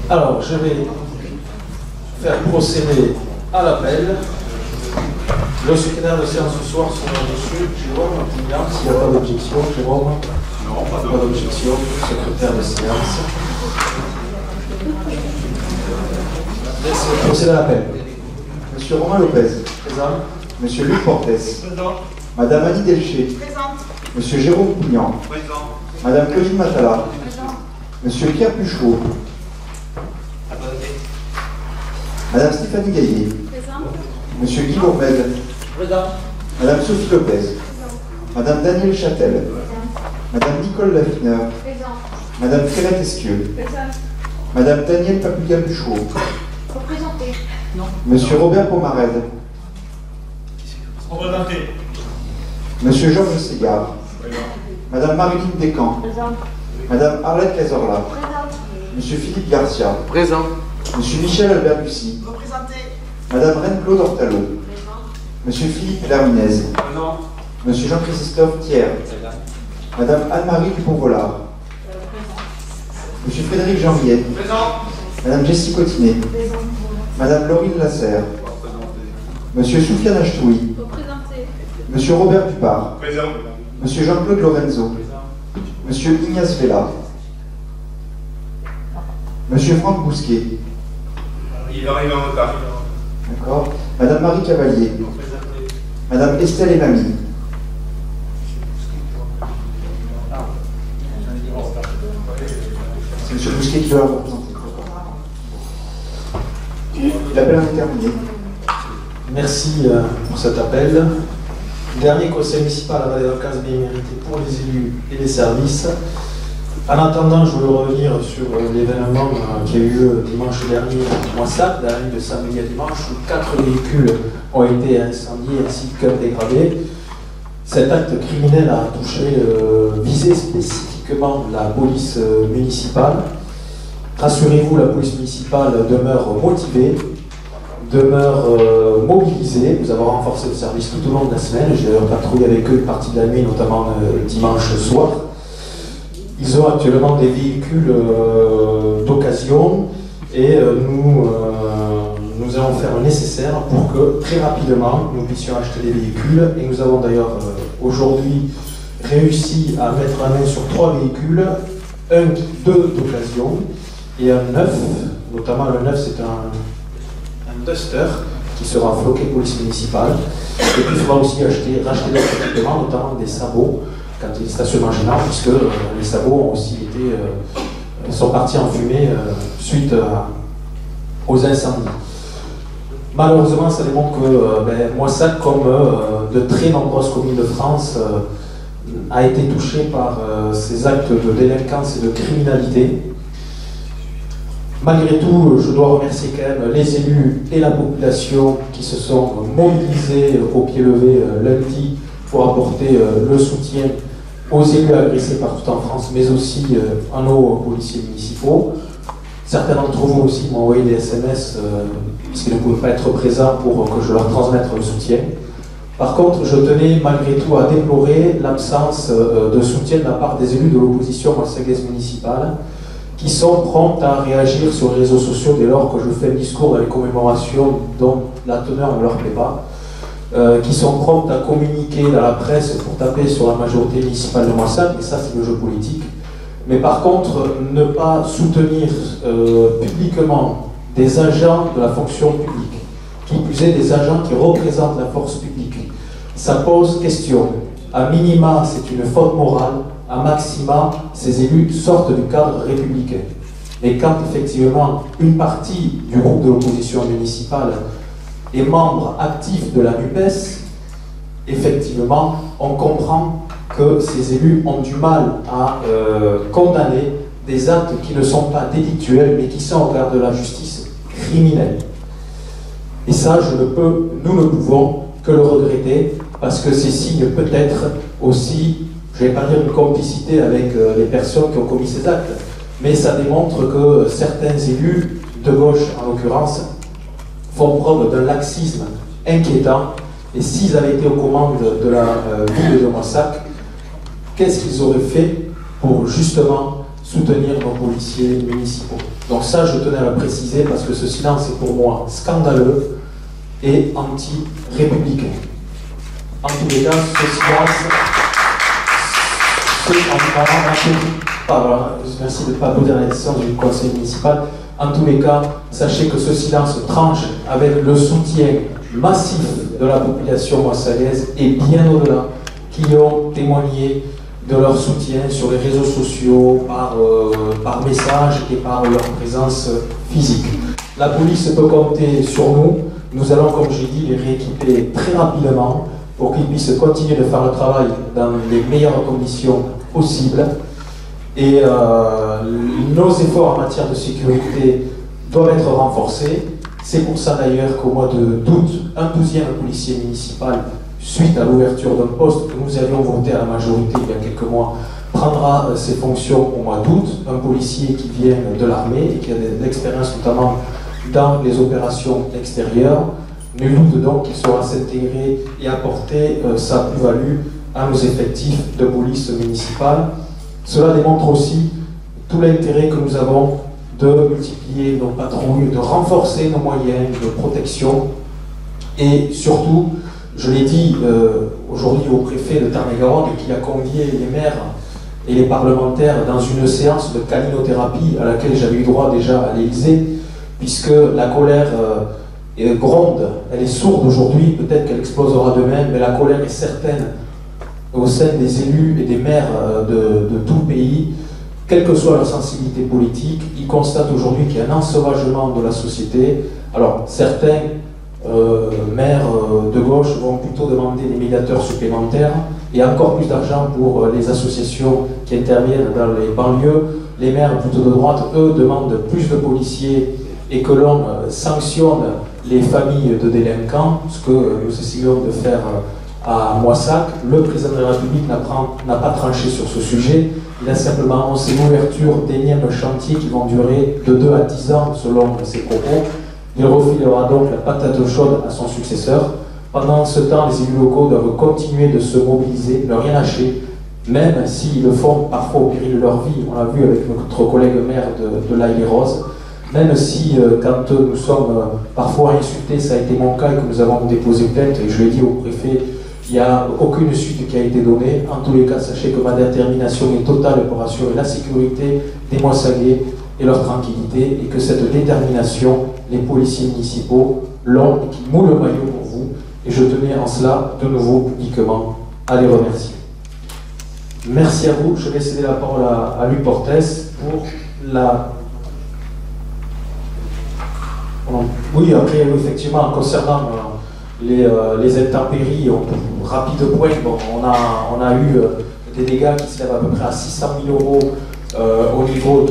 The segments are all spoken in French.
Alors, je vais faire procéder à l'appel. Le secrétaire de séance ce soir sera monsieur Jérôme Martignan, s'il n'y a pas d'objection. Jérôme? Non, pas d'objection. Secrétaire de séance. Laissez procéder à l'appel. Monsieur Romain Lopez. Présent. Monsieur Luc Portes. Présent. Madame Annie Delché. Présente. Monsieur Jérôme Pougnan. Présent. Madame Claudine Matala. Présent. Monsieur Pierre Puchot. Madame Stéphanie Gaillet. Présente. Monsieur Guy Gourmel. Présent. Madame Sophie Lopez. Madame Danielle Châtel. Madame Nicole Laffineur. Présente. Madame Frédéric Esquieu. Présente. Madame Danielle Papuga-Puchot. Représentée. Non. Monsieur Robert Pomarède. Représenté. Monsieur Georges Ségard. Présent. Madame Marilyn Descamps. Présente. Madame Arlette Cazorla. Présente. Monsieur Philippe Garcia. Présent. Monsieur Michel Albert Bussy. Représentée. Madame Reine-Claude Hortalot. Présente. Monsieur Philippe Lerminez. Présent. Monsieur Jean-Christophe Thiers. Madame Anne-Marie Dupont-Volard. Monsieur Frédéric Janvier. Présent. Madame Jessie Cotinet. Présente. Madame Laurine Lasserre. Monsieur Soufiane Achtoui. Représentée. Monsieur Robert Dupart. Présent. Monsieur Jean-Claude Lorenzo. Monsieur Ignace Vella. Monsieur Franck Bousquet. Il arrive en retard. D'accord. Madame Marie Cavalier. Madame Estelle Emami. C'est Monsieur Bousquet qui doit la représenter. L'appel en est terminé. Merci pour cet appel. Dernier conseil municipal à la vacances bien méritées pour les élus et les services. En attendant, je voulais revenir sur l'événement qui a eu lieu dimanche dernier à Moissac, dans la nuit de samedi à dimanche, où 4 véhicules ont été incendiés ainsi qu'un dégradé. Cet acte criminel a touché, visé spécifiquement la police municipale. Rassurez-vous, la police municipale demeure motivée, demeure mobilisée. Nous avons renforcé le service tout au long de la semaine. J'ai patrouillé avec eux une partie de la nuit, notamment dimanche soir. Ils ont actuellement des véhicules d'occasion et nous allons faire le nécessaire pour que très rapidement nous puissions acheter des véhicules. Et nous avons d'ailleurs aujourd'hui réussi à mettre la main sur 3 véhicules, deux d'occasion et un neuf. Notamment le neuf, c'est un Duster qui sera floqué police municipale. Et puis il faudra aussi racheter d'autres équipements, notamment des sabots quand il est stationnement gênant, puisque les sabots ont aussi sont partis en fumée suite aux incendies. Malheureusement, ça démontre que Moissac, comme de très nombreuses communes de France, a été touché par ces actes de délinquance et de criminalité. Malgré tout, je dois remercier quand même les élus et la population qui se sont mobilisés au pied levé lundi pour apporter le soutien aux élus agressés partout en France, mais aussi à nos policiers municipaux. Certains d'entre vous aussi m'ont envoyé des SMS puisqu'ils ne pouvaient pas être présents pour que je leur transmette le soutien. Par contre, je tenais malgré tout à déplorer l'absence de soutien de la part des élus de l'opposition marseillaise municipale qui sont prompts à réagir sur les réseaux sociaux dès lors que je fais un discours dans les commémorations dont la teneur ne leur plaît pas. Qui sont promptes à communiquer dans la presse pour taper sur la majorité municipale de Moissac, et ça c'est le jeu politique. Mais par contre, ne pas soutenir publiquement des agents de la fonction publique, qui plus est des agents qui représentent la force publique, ça pose question. À minima, c'est une faute morale, à maxima, ces élus sortent du cadre républicain. Et quand effectivement une partie du groupe de l'opposition municipale et membres actifs de la NUPES, effectivement, on comprend que ces élus ont du mal à condamner des actes qui ne sont pas délictuels, mais qui sont au regard de la justice criminelle. Et ça, nous ne pouvons que le regretter, parce que c'est signe peut-être aussi, je ne vais pas dire une complicité avec les personnes qui ont commis ces actes, mais ça démontre que certains élus, de gauche en l'occurrence, font preuve d'un laxisme inquiétant. Et s'ils avaient été aux commandes de la ville de Moissac, qu'est-ce qu'ils auraient fait pour justement soutenir nos policiers municipaux. Donc ça, je tenais à le préciser parce que ce silence est pour moi scandaleux et anti-républicain. En tous les cas, ce silence, merci de ne pas applaudir la décision du conseil municipal. En tous les cas, sachez que ce silence tranche avec le soutien massif de la population moissalaise et bien au-delà, qui ont témoigné de leur soutien sur les réseaux sociaux, par message et par leur présence physique. La police peut compter sur nous. Nous allons, comme j'ai dit, les rééquiper très rapidement pour qu'ils puissent continuer de faire le travail dans les meilleures conditions possibles. Et nos efforts en matière de sécurité doivent être renforcés. C'est pour ça d'ailleurs qu'au mois d'août, un 12e policier municipal, suite à l'ouverture d'un poste que nous avions voté à la majorité il y a quelques mois, prendra ses fonctions au mois d'août. Un policier qui vient de l'armée et qui a de l'expérience notamment dans les opérations extérieures. Nul doute donc qu'il saura s'intégrer et apporter sa plus-value à nos effectifs de police municipale. Cela démontre aussi tout l'intérêt que nous avons de multiplier nos patrouilles, de renforcer nos moyens de protection et surtout, je l'ai dit aujourd'hui au préfet de Tarn-et-Garonne qui a convié les maires et les parlementaires dans une séance de caninothérapie à laquelle j'avais eu droit déjà à l'Élysée, puisque la colère gronde, elle est sourde aujourd'hui, peut-être qu'elle explosera demain, mais la colère est certaine au sein des élus et des maires de tout le pays, quelle que soit leur sensibilité politique. Ils constatent aujourd'hui qu'il y a un ensauvagement de la société. Alors certains maires de gauche vont plutôt demander des médiateurs supplémentaires et encore plus d'argent pour les associations qui interviennent dans les banlieues. Les maires plutôt de droite, eux, demandent plus de policiers et que l'on sanctionne les familles de délinquants, ce que nous essayons de faire à Moissac. Le président de la République n'a pas tranché sur ce sujet. Il a simplement annoncé l'ouverture d'énièmes chantiers qui vont durer de 2 à 10 ans selon ses propos. Il refilera donc la patate chaude à son successeur. Pendant ce temps, les élus locaux doivent continuer de se mobiliser, ne rien lâcher, même s'ils le font parfois au péril de leur vie. On l'a vu avec notre collègue maire de l'Aïe-les-Roses. Même si, quand nous sommes parfois insultés, ça a été mon cas et que nous avons déposé plainte, et je l'ai dit au préfet, il n'y a aucune suite qui a été donnée. En tous les cas, sachez que ma détermination est totale pour assurer la sécurité des Moissaguais et leur tranquillité, et que cette détermination, les policiers municipaux l'ont et qui mouillent le maillot pour vous. Et je tenais en cela, de nouveau, publiquement, à les remercier. Merci à vous. Je vais céder la parole à Luc Portes pour la... Oui, après, effectivement, concernant les intempéries, rapide point, bon, on a eu des dégâts qui s'élèvent à peu près à 600 000 € au niveau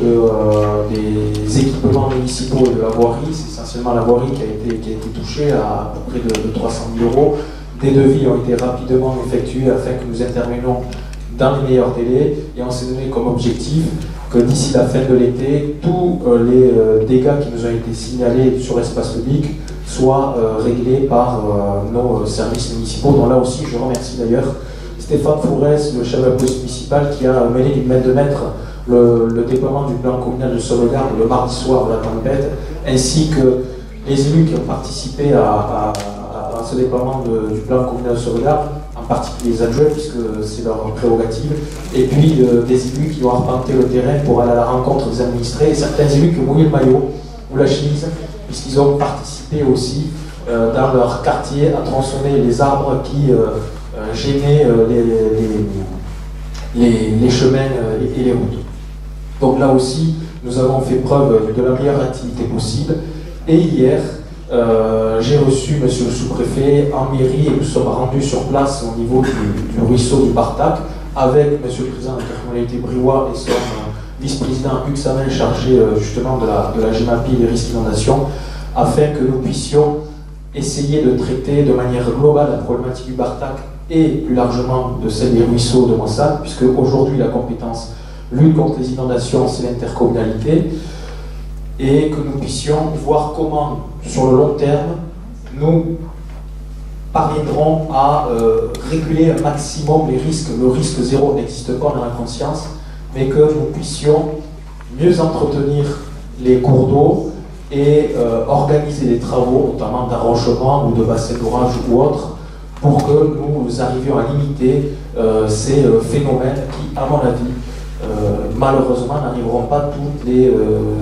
des équipements municipaux et de la voirie. C'est essentiellement la voirie qui a été touchée à peu près de 300 000 €. Des devis ont été rapidement effectués afin que nous intervenions dans les meilleurs délais, et on s'est donné comme objectif que d'ici la fin de l'été, tous les dégâts qui nous ont été signalés sur l'espace public soient réglés par nos services municipaux, dont là aussi je remercie d'ailleurs Stéphane Fourès, le chef de la police municipale, qui a mené d'une main de maître le déploiement du plan communal de sauvegarde le mardi soir de la tempête, ainsi que les élus qui ont participé à ce déploiement du plan communal de sauvegarde, en particulier les adjoints, puisque c'est leur prérogative, et puis des élus qui ont arpenté le terrain pour aller à la rencontre des administrés, et certains élus qui ont mouillé le maillot ou la chemise, puisqu'ils ont participé aussi dans leur quartier à tronçonner les arbres qui gênaient les chemins et les routes. Donc là aussi, nous avons fait preuve de la meilleure activité possible, et hier, j'ai reçu monsieur le sous-préfet en mairie et nous sommes rendus sur place au niveau du ruisseau du Bartac avec monsieur le président de la communauté Briouat et son vice-président Hugues Samin chargé justement de la GEMAPI et des risques d'inondation, afin que nous puissions essayer de traiter de manière globale la problématique du Bartac et plus largement de celle des ruisseaux de Moissac, puisque aujourd'hui la compétence lutte contre les inondations c'est l'intercommunalité, et que nous puissions voir comment, sur le long terme, nous parviendrons à réguler un maximum les risques. Le risque zéro n'existe pas dans la conscience, mais que nous puissions mieux entretenir les cours d'eau et organiser des travaux, notamment d'arrosement ou de bassin d'orage ou autres, pour que nous arrivions à limiter ces phénomènes qui, à mon avis, malheureusement, n'arriveront pas toutes les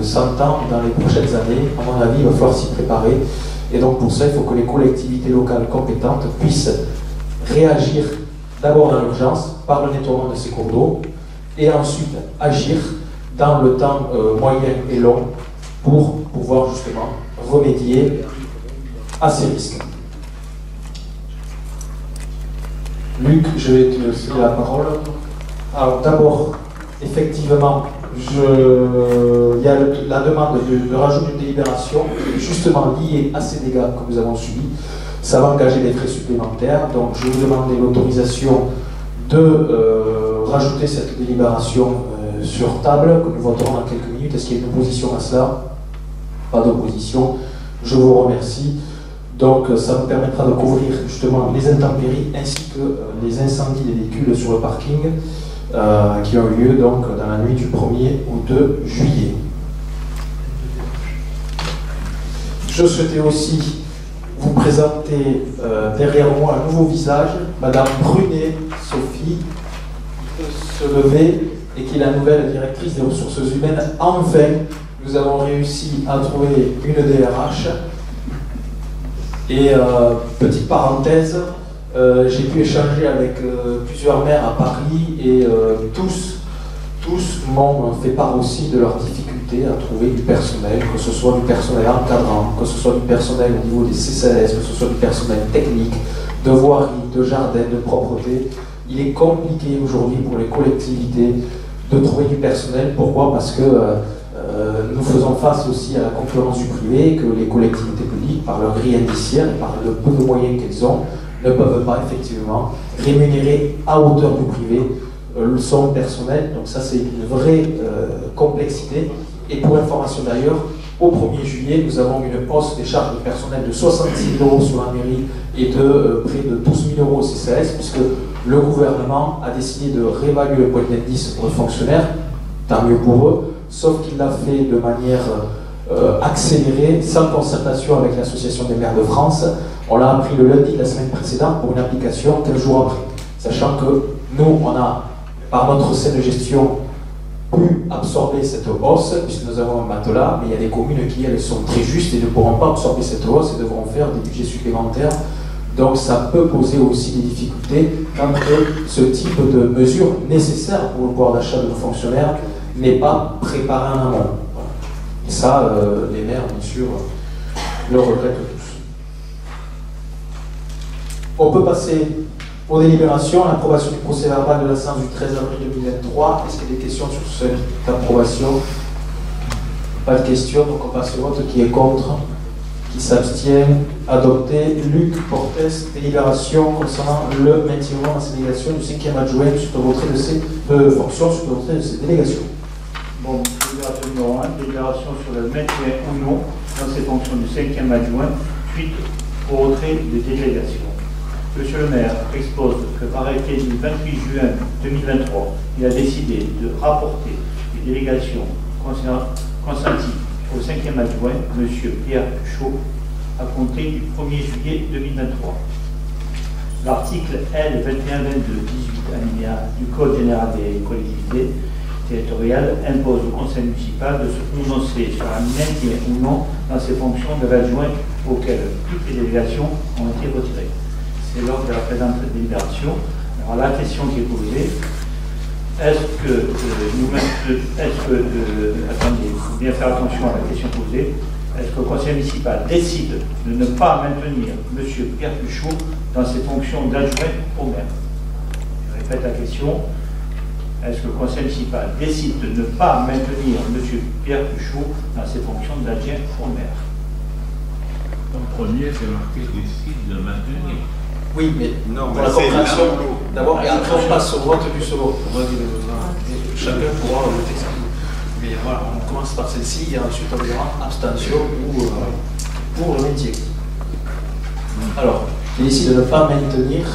100 ans dans les prochaines années. À mon avis, il va falloir s'y préparer. Et donc pour ça, il faut que les collectivités locales compétentes puissent réagir d'abord dans l'urgence par le nettoiement de ces cours d'eau et ensuite agir dans le temps moyen et long pour pouvoir justement remédier à ces risques. Luc, je vais te laisser la parole. Alors d'abord, effectivement, il y a la demande de rajout d'une délibération justement liée à ces dégâts que nous avons subis. Ça va engager des frais supplémentaires, donc je vais vous demander l'autorisation de rajouter cette délibération sur table, que nous voterons dans quelques minutes. Est-ce qu'il y a une opposition à cela? Pas d'opposition. Je vous remercie. Donc ça nous permettra de couvrir justement les intempéries ainsi que les incendies des véhicules sur le parking qui ont eu lieu donc dans la nuit du 1er au 2 juillet. Je souhaitais aussi vous présenter derrière moi un nouveau visage, Madame Brunet Sophie, qui peut se lever et qui est la nouvelle directrice des ressources humaines. Enfin, nous avons réussi à trouver une DRH. Et petite parenthèse, j'ai pu échanger avec plusieurs maires à Paris et tous m'ont fait part aussi de leurs difficultés à trouver du personnel, que ce soit du personnel encadrant, que ce soit du personnel au niveau des CCAS, que ce soit du personnel technique, de voirie, de jardin, de propreté. Il est compliqué aujourd'hui pour les collectivités de trouver du personnel. Pourquoi? Parce que nous faisons face aussi à la concurrence du privé, que les collectivités publiques, par leur grille indiciaire et par le peu de moyens qu'elles ont, ne peuvent pas effectivement rémunérer à hauteur du privé son personnel. Donc ça, c'est une vraie complexité. Et pour information d'ailleurs, au 1er juillet, nous avons une hausse des charges de personnel de 66 000 € sur la mairie et de près de 12 000 € au CCAS, puisque le gouvernement a décidé de réévaluer le point d'indice pour les fonctionnaires, tant mieux pour eux, sauf qu'il l'a fait de manière accélérée, sans concertation avec l'Association des maires de France. On l'a appris le lundi de la semaine précédente pour une application 15 jours après. Sachant que nous, on a, par notre scène de gestion, pu absorber cette hausse, puisque nous avons un matelas, mais il y a des communes qui, elles, sont très justes et ne pourront pas absorber cette hausse et devront faire des budgets supplémentaires. Donc ça peut poser aussi des difficultés quand ce type de mesure nécessaire pour le pouvoir d'achat de nos fonctionnaires n'est pas préparé en amont. Et ça, les maires, bien sûr, le regrettent tous. On peut passer aux délibérations, l'approbation du procès verbal de la séance du 13 avril 2023. Est-ce qu'il y a des questions sur cette approbation? Pas de questions, donc on passe au vote. Qui est contre? Qui s'abstient? Adopté. Luc Portes, délibération concernant le maintien dans ces délégations du 5e adjoint suite au retrait de ses fonctions, suite au retrait de ses délégations. Bon, délibération numéro 1, délibération sur le maintien ou non dans ses fonctions du 5e adjoint suite au retrait des délégations. Monsieur le maire expose que par arrêté du 28 juin 2023, il a décidé de rapporter les délégations consenties au 5e adjoint, M. Pierre Puchot, à compter du 1er juillet 2023. L'article L. 2122-18 alinéa du Code général des collectivités territoriales impose au conseil municipal de se prononcer sur un maintien ou non dans ses fonctions de l'adjoint auxquelles toutes les délégations ont été retirées. C'est lors de la présente délibération. Alors la question qui est posée, est-ce que attendez, il faut bien faire attention à la question posée, est-ce que le conseil municipal décide de ne pas maintenir M. Pierre Puchot dans ses fonctions d'adjoint au maire? Je répète la question. Est-ce que le conseil municipal décide de ne pas maintenir M. Pierre Puchot dans ses fonctions d'adjoint au maire? En premier, c'est marqué décide de maintenir. Oui, mais Non, pour mais la c'est compréhension, l'un ou l'autre. d'abord, et après on passe au vote du second. Chacun pourra le texte. Mais voilà, on commence par celle-ci et ensuite on verra abstention ou pour le maintien. Alors, il décide de ne pas maintenir.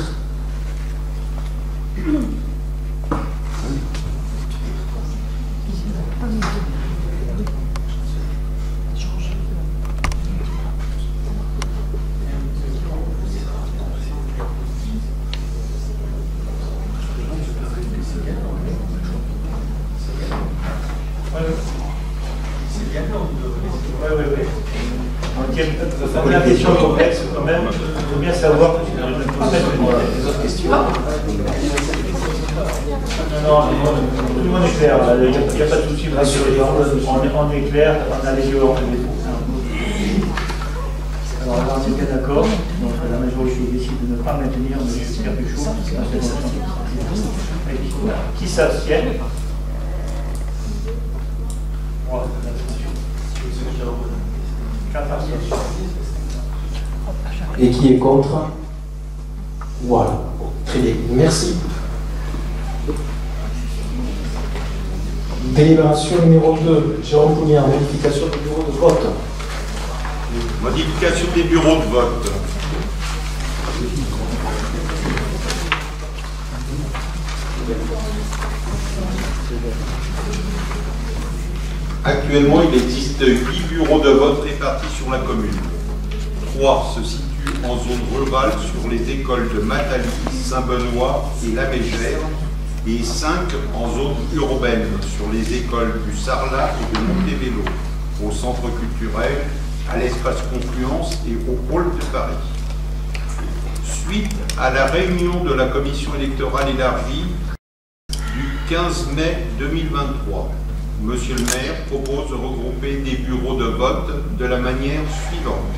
Oui. On la question complexe quand même. Il faut bien savoir que c'est des autres questions. Non, tout le monde est clair. Il n'y a pas de souci, rassurez-vous. On est clair, on a les yeux en fait. Alors là, on est bien d'accord. Donc la majorité décide de ne pas maintenir M. Capuchon. Qui s'abstient? Et qui est contre? Voilà. Très bien. Merci. Délibération numéro 2. Jérôme Pouliard, modification du bureau de vote. Modification des bureaux de vote. Actuellement, il existe 8 bureaux de vote répartis sur la commune. 3 se situent en zone rurale sur les écoles de Matali, Saint-Benoît et La Mégère, et 5 en zone urbaine sur les écoles du Sarlat et de Montebello, au centre culturel, à l'espace Confluence et au pôle de Paris. Suite à la réunion de la commission électorale élargie du 15 mai 2023, Monsieur le maire propose de regrouper des bureaux de vote de la manière suivante.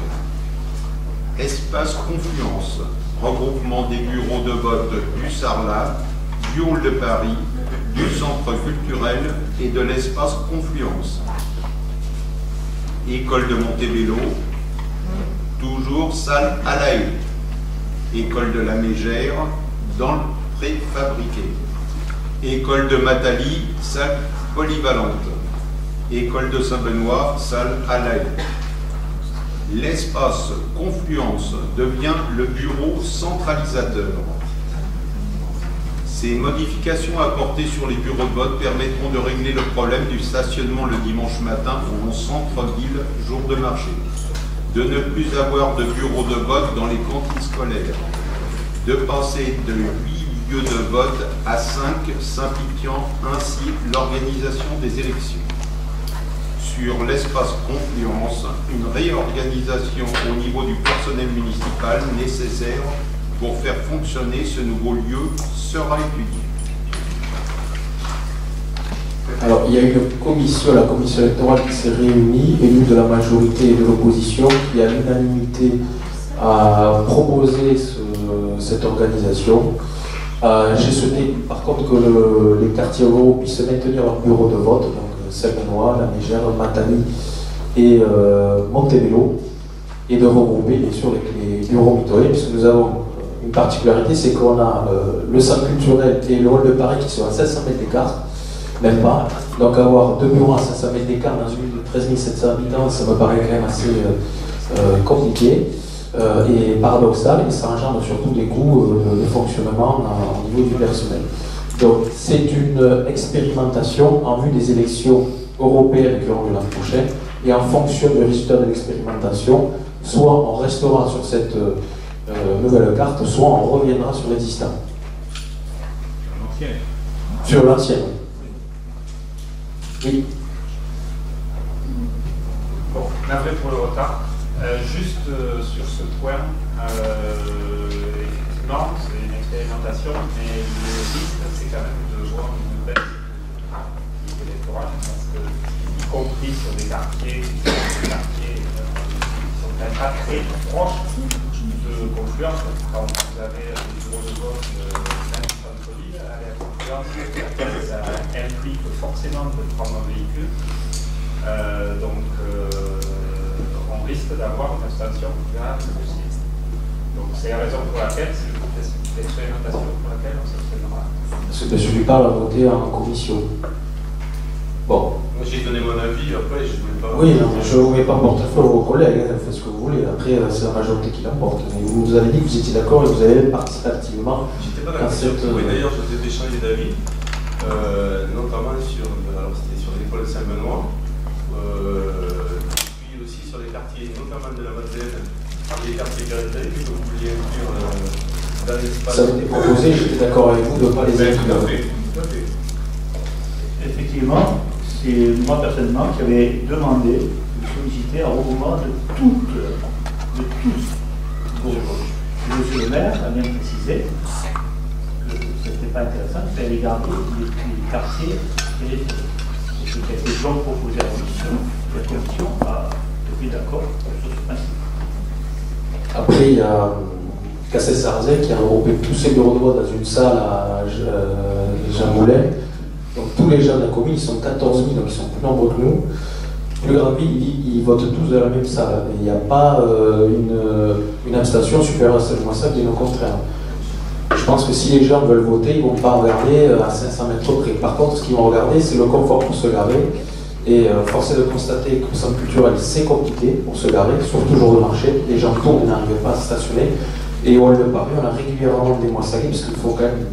Espace Confluence, regroupement des bureaux de vote du Sarlat, du hall de Paris, du centre culturel et de l'espace Confluence. École de Montebello, toujours salle à la haie. École de la Mégère, dans le préfabriqué. École de Matali, salle polyvalente. École de Saint-Benoît, salle à la haie. L'espace Confluence devient le bureau centralisateur. Ces modifications apportées sur les bureaux de vote permettront de régler le problème du stationnement le dimanche matin en centre-ville, jour de marché, de ne plus avoir de bureaux de vote dans les cantines scolaires, de passer de 8 lieux de vote à 5, simplifiant ainsi l'organisation des élections. Sur l'espace Confluence, une réorganisation au niveau du personnel municipal nécessaire pour faire fonctionner ce nouveau lieu sera étudiée. Alors, il y a une commission, la commission électorale qui s'est réunie, élue de la majorité et de l'opposition, qui à l'unanimité a proposé cette organisation. J'ai souhaité par contre que les quartiers ruraux puissent maintenir leur bureau de vote, donc Saint-Benoît, La Mégère, Matali et Montebello, et de regrouper bien sûr les bureaux mitoyens, puisque nous avons une particularité, c'est qu'on a le centre culturel et le hall de Paris qui sont à 700 mètres d'écart, même pas. Donc avoir 2 bureaux à 500 mètres d'écart dans une ville de 13 700 habitants, ça me paraît quand même assez compliqué et paradoxal, et ça engendre surtout des coûts de fonctionnement au niveau du personnel. Donc c'est une expérimentation en vue des élections européennes qui auront lieu l'an prochain, et en fonction du résultat de l'expérimentation, soit on restera sur cette nouvelle carte, soit on reviendra sur l'existant. Sur l'ancienne. Oui. Bon, navré pour le retard. Juste sur ce point, effectivement, c'est une expérimentation, mais le risque, c'est quand même de voir une baisse électorale, parce que, y compris sur des quartiers qui sont quand même pas très proches de Confluence. Quand vous avez des bureaux de vote dans le centre-ville, aller à Confluence, ça implique forcément de prendre un véhicule. Donc, on risque d'avoir une abstention plus grave aussi. Donc, c'est la raison pour laquelle, c'est l'expérimentation pour laquelle on s'abstiendra. Parce que je lui parle à voter en commission. Bon. Moi, j'ai donné mon avis, après, je ne vais pas. Oui, non, je ne vous mets pas porte-à-faux à vos collègues, hein, faites ce que vous voulez. Après, c'est la majorité qui l'emporte. Mais vous nous avez dit que vous étiez d'accord et vous avez participé activement. J'étais pas d'accord. Oui, d'ailleurs, je vous ai échangé d'avis, notamment sur, alors c'était sur l'école de Saint-Benoît, puis aussi sur les quartiers, notamment de la Madeleine, les quartiers périphériques que vous vouliez inclure dans l'espace. Ça a été proposé, j'étais d'accord avec vous de ne pas les inclure. Tout à fait. Effectivement, c'est moi personnellement qui avais demandé de solliciter fait un regroupement de tous. Monsieur le maire a bien précisé que ce n'était pas intéressant, il fallait garder les quartiers périphériques. C'est quelque chose proposé à la commission. La commission a été d'accord sur ce principe. Après, il y a Cassel-Sarzay qui a regroupé tous ses bureaux de vote dans une salle à Jean Moulin. Donc tous les gens de la commune, ils sont 14 000, donc ils sont plus nombreux que nous. Le Grand-Ville, ils votent tous dans la même salle. Il n'y a pas une abstention supérieure à seulement ça, bien au contraire. Je pense que si les gens veulent voter, ils ne vont pas regarder à 500 mètres près. Par contre, ce qu'ils vont regarder, c'est le confort pour se garer. Et force est de constater qu'au centre culturel, c'est compliqué pour se garer, surtout jour de marché. Les gens tournent et n'arrivent pas à stationner. Et au Hall de Paris, on a régulièrement des mois salés, parce qu'il faut quand même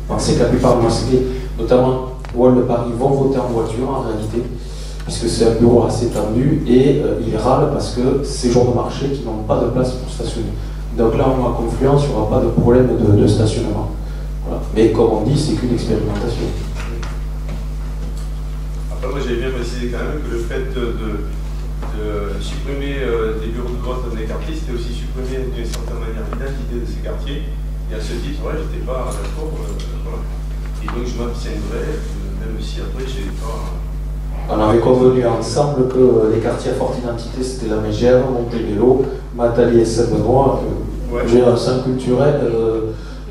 penser que la plupart des mois salés, notamment au Hall de Paris, vont voter en voiture en réalité, puisque c'est un bureau assez tendu, et ils râlent parce que c'est jour de marché qui n'ont pas de place pour stationner. Donc là, en Confluence, il n'y aura pas de problème de stationnement. Voilà. Mais comme on dit, c'est qu'une expérimentation. Après, moi, j'avais bien précisé quand même que le fait de supprimer des bureaux de vote dans les quartiers, c'était aussi supprimer d'une certaine manière l'identité de ces quartiers. Et à ce titre, ouais, j'étais pas d'accord. Voilà. Et donc, je m'abstiendrai, même si après, j'ai pas. On avait convenu ensemble que les quartiers à forte identité, c'était la Mégère, Montebello, Matali et Saint-Benoît. Centre culturel,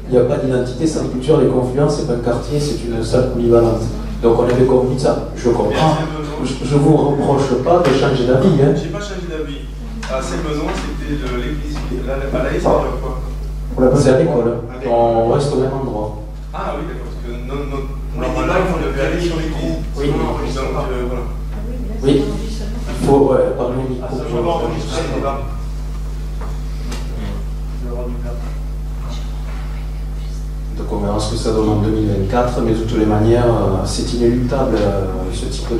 il n'y a pas d'identité. Centre culturel et Confluence, c'est pas un quartier, c'est une salle polyvalente. Donc on avait convenu de ça. Je comprends. Je ne vous reproche pas de changer d'avis. Hein. Je n'ai pas changé d'avis. À Saint-Benoît, c'était de l'église. À la c'est quoi? C'est à l'école. On reste au même endroit. Ah oui, d'accord. Parce que normalement, on devait aller sur l'église. Oui. Voilà. Oui. Il faut parler au micro. Je vais enregistrer le débat. Donc on verra ce que ça donne en 2024, mais de toutes les manières, c'est inéluctable ce type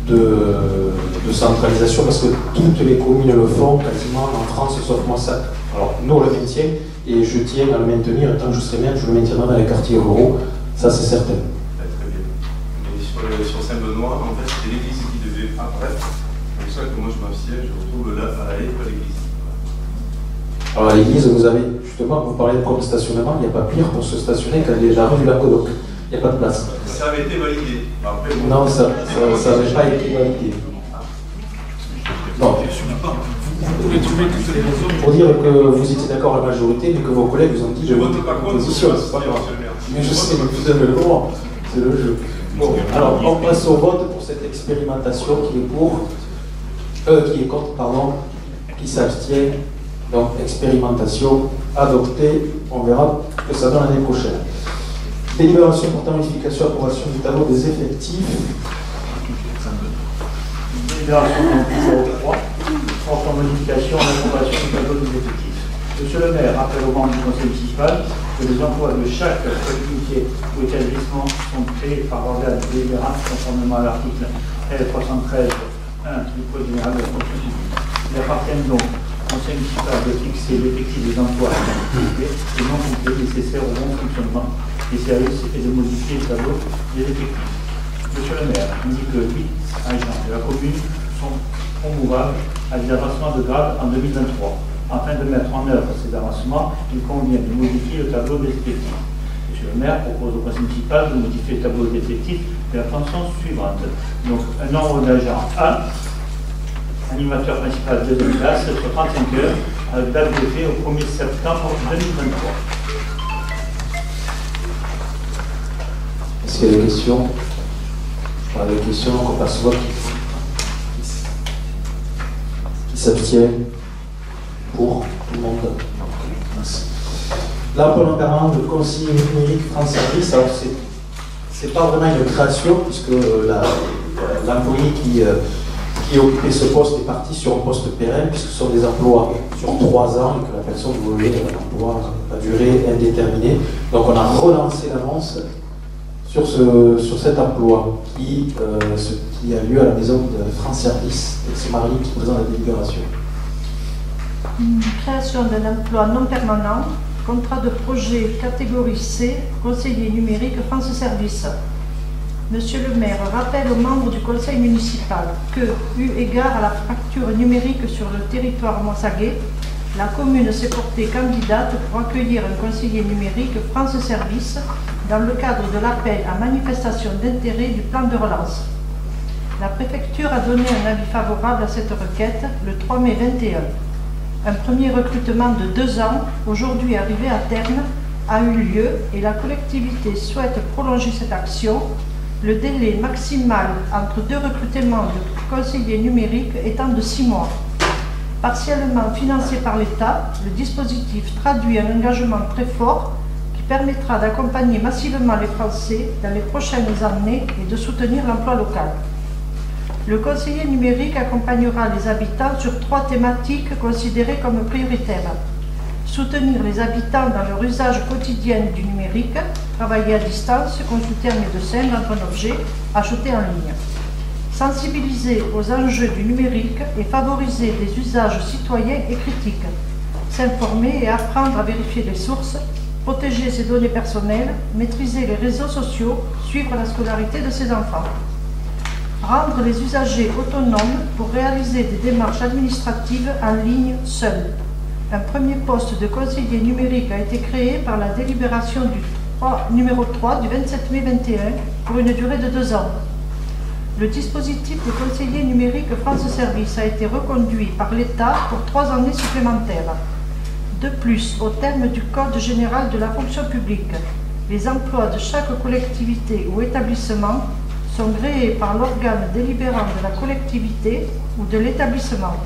de centralisation, parce que toutes les communes le font quasiment en France, sauf Moissac. Alors nous on le maintient, et je tiens à le maintenir, et tant que je serai maire, je le maintiendrai dans les quartiers ruraux, ça c'est certain. Très bien. Mais sur Saint-Benoît, en fait, c'était l'église qui devait apparaître. C'est pour ça que moi je m'abstiens, je retrouve là à la pas l'église. Alors à l'église, vous avez, justement, vous parlez de problème de stationnement, il n'y a pas pire pour se stationner qu'à la rue du Languedoc. Il n'y a pas de place. Ça avait été validé. Après, non, ça n'avait pas été validé. Non. Pour dire que vous étiez d'accord à la majorité, mais que vos collègues vous ont dit je vote pas contre, c'est pas grave. Mais je sais, mais vous avez le droit. C'est le jeu. Bon, alors on passe au vote pour cette expérimentation qui est contre, pardon, qui s'abstient. Donc, expérimentation adoptée, on verra que ça donne l'année prochaine. Délibération portant modification, approbation du tableau des effectifs. Délibération 03, portant modification, approbation du tableau des effectifs. Monsieur le maire rappelle aux membres du conseil municipal que les emplois de chaque collectivité ou établissement sont créés par ordre délibérant conformément à l'article L313.1 du Code général de la fonction publique. Il appartient donc Conseil municipal de fixer l'effectif des emplois et non complets nécessaires au bon fonctionnement des services et de modifier le tableau des effectifs. Monsieur le maire indique que 8 agents de la commune sont promouvables à des avancements de grade en 2023. Afin de mettre en œuvre ces avancements, il convient de modifier le tableau des effectifs. Monsieur le maire propose au conseil municipal de modifier le tableau des effectifs de la façon suivante. Donc, un nombre d'agents 1, animateur principal deuxième classe, sur 35 heures, avec date d'effet au 1er septembre 2023. Est-ce qu'il y a des questions? Pas de questions, donc on passe au vote. Qui s'abstient? Pour tout le monde. Merci. Là, pour le permanent de conseiller numérique France Service, alors c'est pas vraiment une création, puisque l'employé qui occupait ce poste est parti sur un poste pérenne, puisque ce sont des emplois sur 3 ans et que la personne voulait un emploi à durée indéterminée. Donc on a relancé l'annonce sur cet emploi qui a lieu à la maison de France Service, et c'est Marie qui présente la délibération. Création d'un emploi non permanent, contrat de projet catégorie C, conseiller numérique France Service. Monsieur le maire rappelle aux membres du conseil municipal que, eu égard à la fracture numérique sur le territoire monsaguais, la commune s'est portée candidate pour accueillir un conseiller numérique France Service dans le cadre de l'appel à manifestation d'intérêt du plan de relance. La préfecture a donné un avis favorable à cette requête le 3 mai 2021. Un premier recrutement de 2 ans, aujourd'hui arrivé à terme, a eu lieu et la collectivité souhaite prolonger cette action, le délai maximal entre 2 recrutements de conseillers numériques étant de 6 mois. Partiellement financé par l'État, le dispositif traduit un engagement très fort qui permettra d'accompagner massivement les Français dans les prochaines années et de soutenir l'emploi local. Le conseiller numérique accompagnera les habitants sur 3 thématiques considérées comme prioritaires. Soutenir les habitants dans leur usage quotidien du numérique, travailler à distance, consulter un médecin, vendre un objet, acheter en ligne. Sensibiliser aux enjeux du numérique et favoriser des usages citoyens et critiques. S'informer et apprendre à vérifier les sources, protéger ses données personnelles, maîtriser les réseaux sociaux, suivre la scolarité de ses enfants. Rendre les usagers autonomes pour réaliser des démarches administratives en ligne seuls. Un premier poste de conseiller numérique a été créé par la délibération numéro 3 du 27 mai 2021 pour une durée de 2 ans. Le dispositif de conseiller numérique France Service a été reconduit par l'État pour 3 années supplémentaires. De plus, au terme du Code général de la fonction publique, les emplois de chaque collectivité ou établissement sont gréés par l'organe délibérant de la collectivité ou de l'établissement.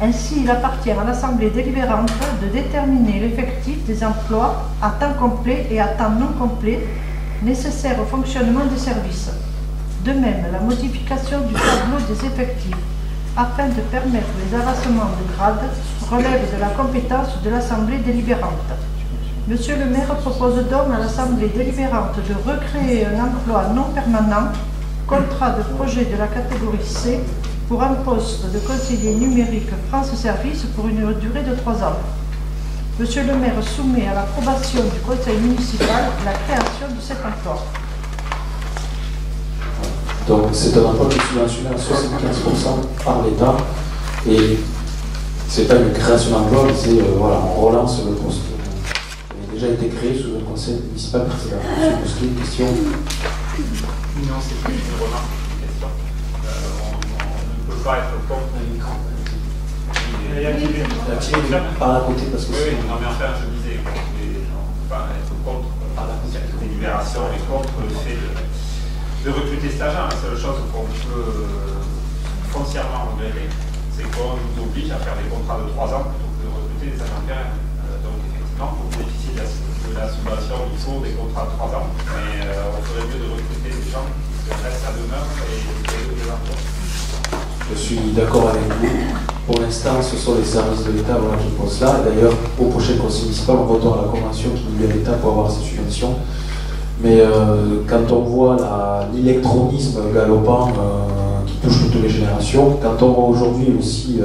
Ainsi, il appartient à l'Assemblée délibérante de déterminer l'effectif des emplois à temps complet et à temps non complet nécessaires au fonctionnement des services. De même, la modification du tableau des effectifs afin de permettre les avassements de grade relève de la compétence de l'Assemblée délibérante. Monsieur le maire propose donc à l'Assemblée délibérante de recréer un emploi non permanent, contrat de projet de la catégorie C, pour un poste de conseiller numérique France Service pour une durée de 3 ans. Monsieur le maire soumet à l'approbation du conseil municipal la création de cet emploi. Donc c'est un emploi qui est subventionné à 75% par l'État et c'est pas une création d'emploi, mais c'est voilà, on relance le poste qui a déjà été créé sous le conseil municipal précédent. Monsieur une question. Non, c'est plus une remarque, une question. On ne peut pas être contre une grande. Il y a activé par à côté parce que oui, non, mais enfin, je disais, on ne peut pas être contre cette délibération et contre le fait de recruter cet agent. La seule chose qu'on peut foncièrement regretter, c'est qu'on nous oblige à faire des contrats de 3 ans plutôt que de recruter des agents terrain. Donc effectivement, pour bénéficier de la subvention, il faut des contrats de 3 ans, mais on ferait mieux de recruter des gens qui restent à demeure et des emplois. Je suis d'accord avec vous. Pour l'instant, ce sont les services de l'État voilà, qui posent là. D'ailleurs, au prochain conseil municipal, on votera la convention qui nous lie à l'État pour avoir ces subventions. Mais quand on voit l'électronisme galopant qui touche toutes les générations, quand on voit aujourd'hui aussi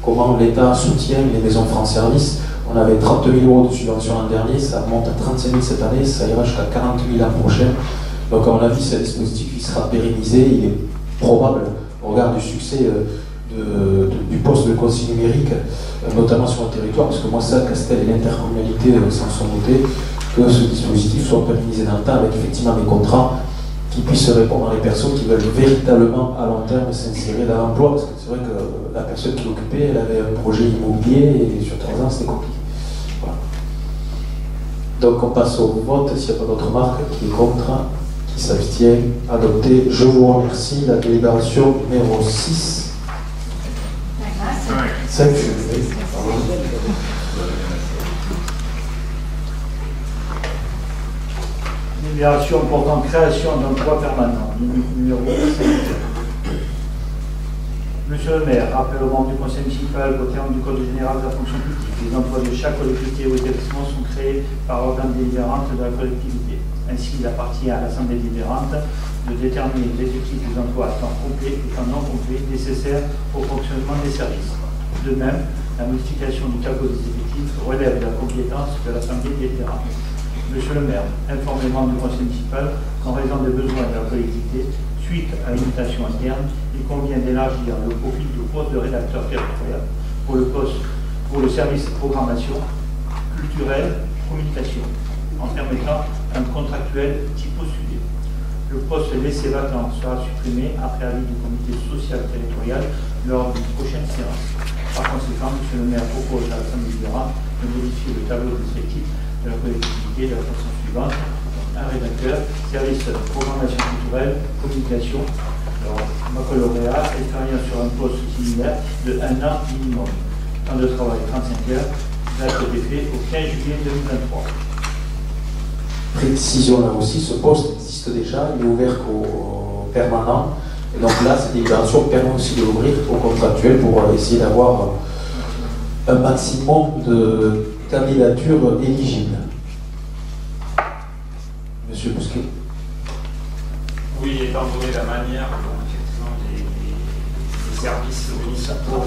comment l'État soutient les maisons France Service, on avait 30 000 € de subvention l'an dernier, ça monte à 35 000 cette année, ça ira jusqu'à 40 000 l'an prochain. Donc à mon avis, c'est un dispositif qui sera pérennisé, il est probable, au regard du succès du poste de conseiller numérique, notamment sur le territoire, parce que moi, ça, Castel et l'intercommunalité s'en sont notés, que ce dispositif soit pérennisé dans le temps avec effectivement des contrats qui puissent répondre à les personnes qui veulent véritablement à long terme s'insérer dans l'emploi, parce que c'est vrai que la personne qui l'occupait, elle avait un projet immobilier et sur 3 ans, c'était compliqué. Voilà. Donc on passe au vote, s'il n'y a pas d'autres remarques, qui est contre, qui s'abstient, adopté. Je vous remercie. La délibération numéro 6. 5. Délibération portant création d'emplois permanents, numéro 5. Monsieur le maire, rappelle aux membres du conseil municipal qu'au terme du Code général de la fonction publique, les emplois de chaque collectivité ou établissement sont créés par l'organe délibérante de la collectivité. Ainsi, il appartient à l'Assemblée délibérante de déterminer l'effectif des emplois à temps complet et temps non complet nécessaires au fonctionnement des services. De même, la modification du tableau des effectifs relève de la compétence de l'Assemblée délibérante. Monsieur le maire, informe les membres du conseil municipal qu'en raison des besoins de la collectivité, suite à une mutation interne, il convient d'élargir le profil du poste de rédacteur territorial pour le service programmation culturelle communication, en permettant un contractuel type postulé. Le poste laissé vacant sera supprimé après avis du comité social territorial lors d'une prochaine séance. Par conséquent, monsieur le maire propose à l'Assemblée délibérante de modifier le tableau des effectifs de la collectivité de la façon suivante. Un rédacteur, service programmation culturelle, communication. Alors, baccalauréat, expérience sur un poste similaire de 1 an minimum. Temps de travail 35 heures, date d'effet au 15 juillet 2023. Précision là aussi, ce poste existe déjà, il est ouvert qu'aux permanents. Et donc là, cette délibération permet aussi de l'ouvrir aux contractuels pour essayer d'avoir un maximum de candidatures éligibles. Monsieur Bousquet. Oui, étant donné la manière dont effectivement les services municipaux,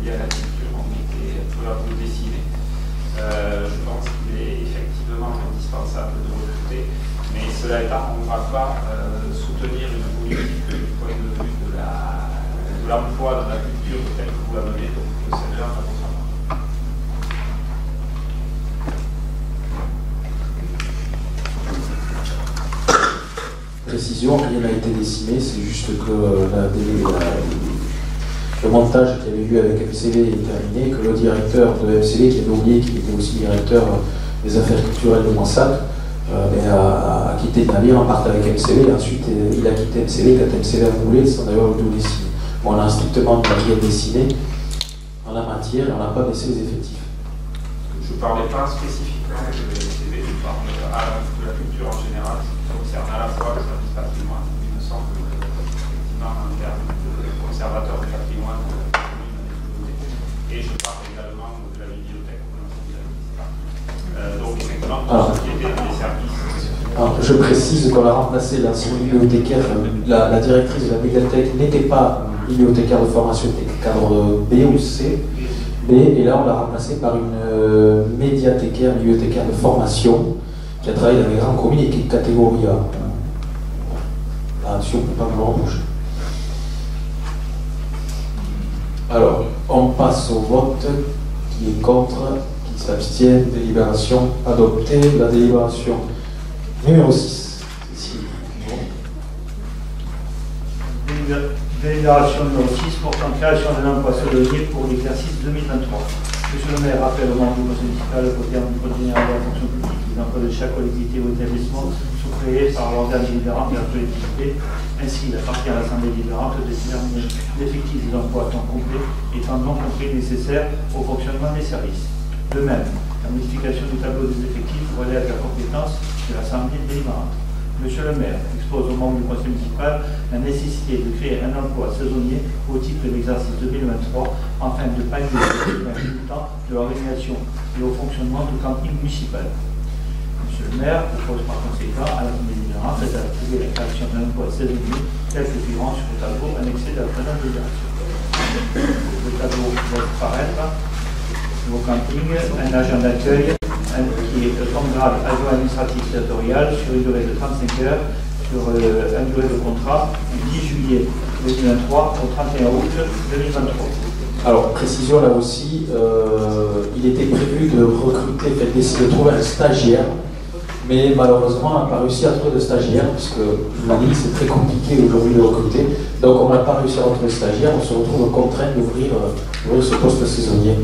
liés à la culture ont été peu à peu dessinés, je pense qu'il est effectivement indispensable de recruter, mais cela étant, on ne va pas soutenir une politique du point de vue de l'emploi dans la culture telle que vous la menez, donc c'est là à votre avis. Précision, rien n'a été dessiné, c'est juste que le montage qu'il y avait eu avec MCV est terminé, que le directeur de MCV, qui avait oublié qu'il était aussi directeur des affaires culturelles de Moissac, a quitté le navire en partant avec MCV, et ensuite il a quitté MCV quand MCV a voulu, sans d'ailleurs tout dessiner. Bon, on a strictement rien dessiné en la matière et on n'a pas baissé les effectifs. Je ne parlais pas spécifiquement de MCV, je parle de la culture en général, qui concerne à la fois le service patrimoine, il me semble, effectivement, en termes de conservateur du patrimoine de la commune, et je parle également de la bibliothèque, donc effectivement, tout ce qui était des services. Alors, je précise qu'on a remplacé l'ancienne bibliothécaire, la directrice de la médiathèque n'était pas bibliothécaire de formation, était cadre B ou C, B, et là on l'a remplacé par une bibliothécaire de formation qui a travaillé dans les grandes communes et qui est catégorie A. Là-dessus, on ne peut pas me l'embaucher. Alors, on passe au vote. Qui est contre, qui s'abstient, délibération adoptée. La délibération numéro 6. Délibération numéro 6 portant création d'un emploi saisonnier pour l'exercice 2023. Monsieur le maire rappelle aux membres du conseil municipal qu'au terme du code général de la fonction publique, les emplois de chaque collectivité ou établissement sont créés par l'organe délibérant de la collectivité. Ainsi, il appartient à l'Assemblée délibérante de déterminer l'effectif des emplois à temps complet étant non compris nécessaire au fonctionnement des services. De même, la modification du tableau des effectifs relève de la compétence de l'Assemblée délibérante. Monsieur le maire expose aux membres du conseil municipal la nécessité de créer un emploi saisonnier au titre de l'exercice 2023 afin de pallier les résultats de l'organisation et au fonctionnement du camping municipal. Monsieur le maire propose par conséquent à l'Assemblée délibérante d'attribuer la création d'un emploi saisonnier tel que figurant sur le tableau annexé de la présente délibération. Le tableau va apparaître au camping, un agent d'accueil qui est comme grade adjoint administratif territorial sur une durée de 35 heures, sur une durée de contrat du 10 juillet 2023 au 31 août 2023. Alors, précision là aussi, il était prévu de recruter, d'essayer de trouver un stagiaire, mais malheureusement, on n'a pas réussi à trouver de stagiaire, puisque je vous l'ai dit, c'est très compliqué aujourd'hui de recruter, donc on n'a pas réussi à retrouver de stagiaire, on se retrouve contraint d'ouvrir ce poste saisonnier.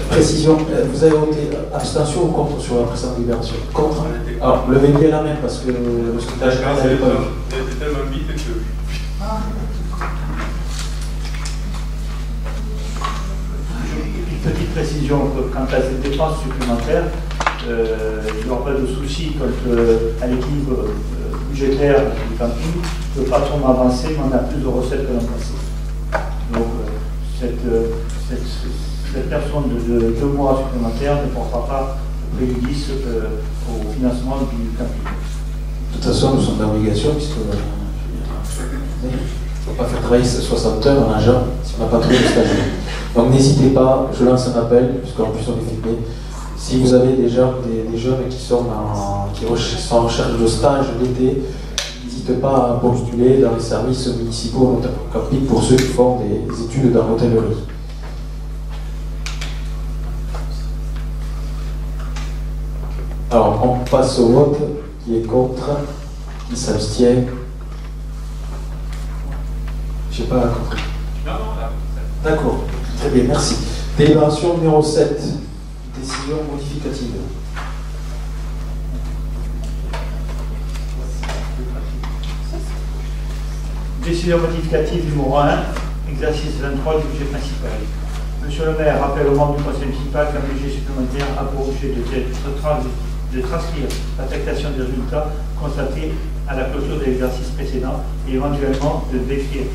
Précision, vous avez voté abstention ou contre sur la précédente libération? Contre. Alors, levez bien la main parce que le scrutin général n'avait pas eu. C'était tellement vite que... Une petite précision quant à cette dépense supplémentaire, il n'y aura pas de souci quant à l'équilibre budgétaire du camping. Le patron a avancé, mais on a plus de recettes que l'an passé. Donc, cette personne de 2 mois supplémentaires ne portera pas préjudice au financement du camping. De toute façon, nous sommes d'obligation, puisque il ne faut pas faire travailler 60 heures en agent si on n'a pas trouvé de stagiaire. Donc n'hésitez pas, je lance un appel, puisqu'en plus on est filmé. Si vous avez déjà des jeunes qui sont en recherche de stage l'été, n'hésitez pas à postuler dans les services municipaux, notamment camping, pour ceux qui font des études dans l'hôtellerie. Alors, on passe au vote. Qui est contre? Qui s'abstient? Je n'ai pas compris. Non, là. D'accord, très bien, merci. Délibération numéro 7, décision modificative. Décision modificative numéro 1, exercice 23 du budget principal. Monsieur le maire rappelle aux membres du conseil municipal qu'un budget supplémentaire a pour objet de transcrire l'affectation des résultats constatés à la clôture de l'exercice précédent et éventuellement de décrire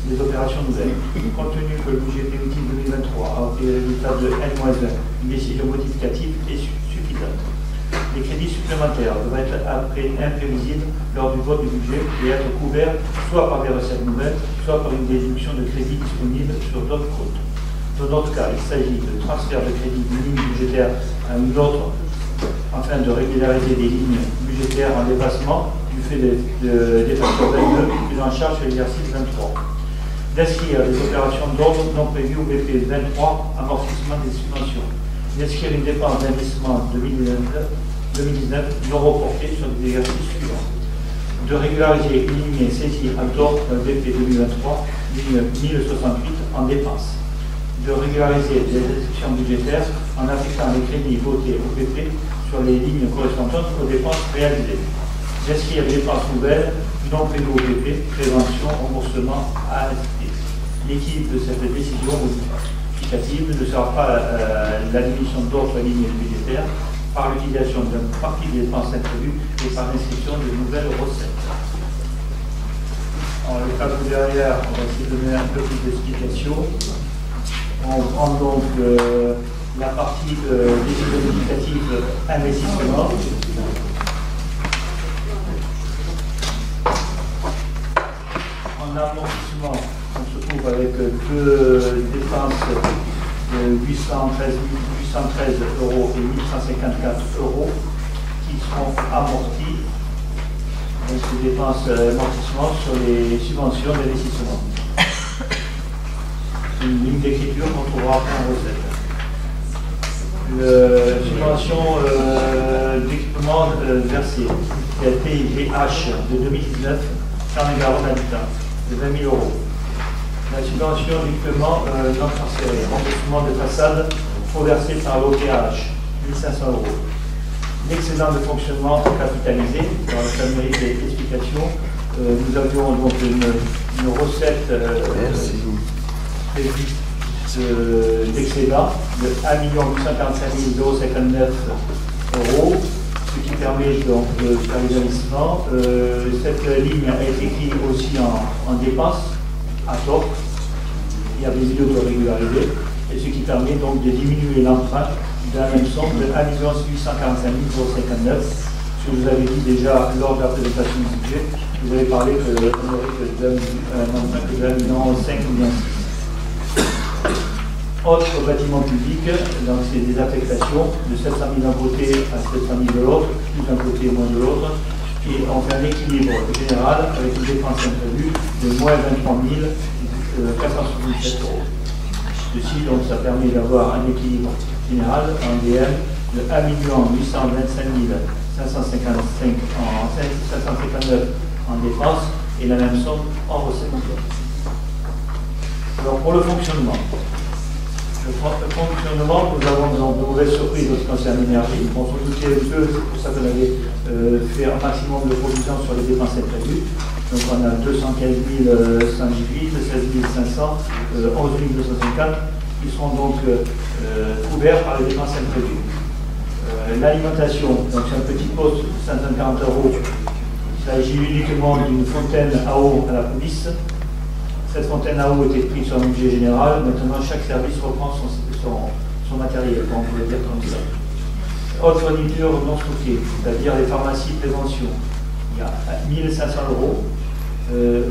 les opérations nouvelles. Compte tenu que le budget définitif 2023 a obtenu le résultat de N-1, une décision modificative est suffisante. Les crédits supplémentaires doivent être imprévisibles lors du vote du budget et être couverts soit par des recettes nouvelles, soit par une déduction de crédits disponibles sur d'autres comptes. Dans notre cas, il s'agit de transfert de crédits d'une ligne budgétaire à une autre afin de régulariser des lignes budgétaires en dépassement du fait des facteurs 22 pris en charge sur l'exercice 23. D'inscrire les opérations d'ordre non prévues au BP 23, amortissement des subventions. D'inscrire une dépense d'investissement 2019 non reportée sur les exercices suivants. De régulariser une ligne saisie à tort d'un BP 2023, ligne 1068 en dépense. De régulariser les exceptions budgétaires en affectant les crédits votés au BP sur les lignes correspondantes aux dépenses réalisées. D'inscrire les dépenses nouvelles non prévues au BP, prévention, remboursement, AST. L'équilibre de cette décision modificative ne sera pas la diminution d'autres lignes budgétaires par l'utilisation d'une partie des dépenses imprévues et par l'inscription de nouvelles recettes. En le tableau derrière, on va essayer de donner un peu plus d'explications. On prend donc la partie décision modificative investissement. En amortissement, on se trouve avec deux dépenses de 813 euros et 1154 euros qui seront amorties. Donc ces dépenses d'amortissement sur les subventions d'investissement. Une ligne d'écriture qu'on trouvera après en recette. La subvention d'équipement versée, la TIVH de 2019, Tarn-et-Garonne habitant, de 20 000 euros. La subvention d'équipement non transféré, remboursement de façade, faut verser par l'OPH, 1 500 euros. L'excédent de fonctionnement capitalisé, dans la mérite d'explication, nous avions donc une recette d'excédent de 1 845 059 euros, ce qui permet donc de faire les investissements. Cette ligne a été écrite aussi en dépenses à tort. Il y a des vidéos de régulariser, et ce qui permet donc de diminuer l'emprunt de la même somme de 1 845 059. Ce que vous avez dit déjà lors de la présentation du budget, vous avez parlé qu'on aurait un emprunt de 1,5 million. Autre bâtiment public, donc c'est des affectations de 700 000 d'un côté à 700 000 de l'autre, plus d'un côté et moins de l'autre, et on fait un équilibre général avec une dépense imprévue de moins 23 477 euros. Ceci, donc, ça permet d'avoir un équilibre général en DM de 1 825 559 en dépenses et la même somme en recettes. Alors pour le fonctionnement, nous avons de mauvaises surprises en ce qui concerne l'énergie. On se doutait un peu, c'est pour ça qu'on avait fait un maximum de provisions sur les dépenses imprévues. Donc on a 215 118, 16 500, 11 254 qui seront donc couverts par les dépenses imprévues. L'alimentation, donc c'est un petit poste de 540 euros. Il s'agit uniquement d'une fontaine à eau à la police. Cette fontaine à eau était prise sur un budget général. Maintenant, chaque service reprend son matériel, on pourrait dire comme ça. Autre fourniture non stockée, c'est-à-dire les pharmacies prévention. Il y a 1 500 euros.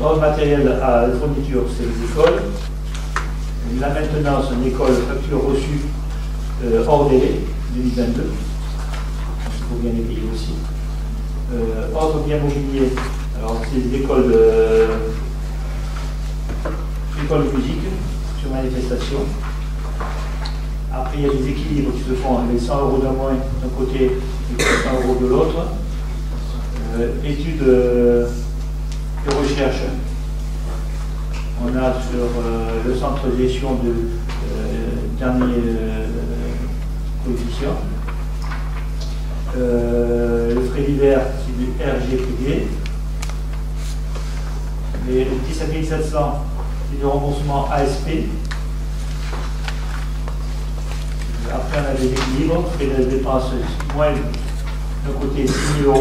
Autre matériel à fourniture, c'est les écoles. La maintenance, une école, facture reçue hors délai, 2022. Il faut bien les payer aussi. Autres biens mobiliers, alors c'est des écoles de musique sur manifestation. Après, il y a des équilibres qui se font avec 100 € de moins d'un côté et 100 € de l'autre. Études de recherche. On a sur le centre de gestion de dernière coefficient. Le frais divers, c'est du RGPD. Les 17 700, c'est du remboursement ASP. Après, on a des équilibres, frais de dépenses moins d'un côté 6 000 €,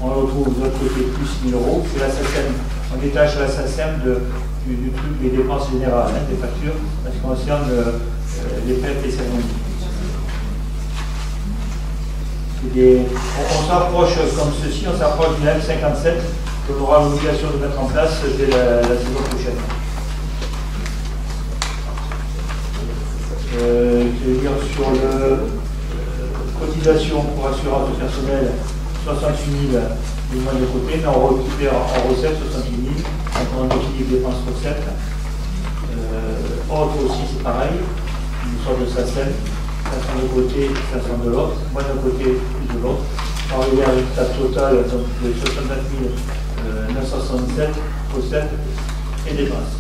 on le retrouve de l'autre côté plus 6 000 €. C'est la SACEM, on détache la SACEM du truc des dépenses générales, hein, des factures, en ce qui concerne les fêtes et cérémonies. On s'approche comme ceci, on s'approche du M57 que l'on aura l'obligation de mettre en place dès la saison prochaine. C'est-à-dire sur le cotisation pour assurance personnelle, 68 000 du moins de côté, mais on récupère en recette 68 000, donc on a un équilibre dépenses-recettes. Autre aussi, c'est pareil, une sorte de SACEM, 500 de côté, 500 de l'autre, moins d'un côté, plus de l'autre. On arrive à un résultat total de 69 967 recettes et dépenses.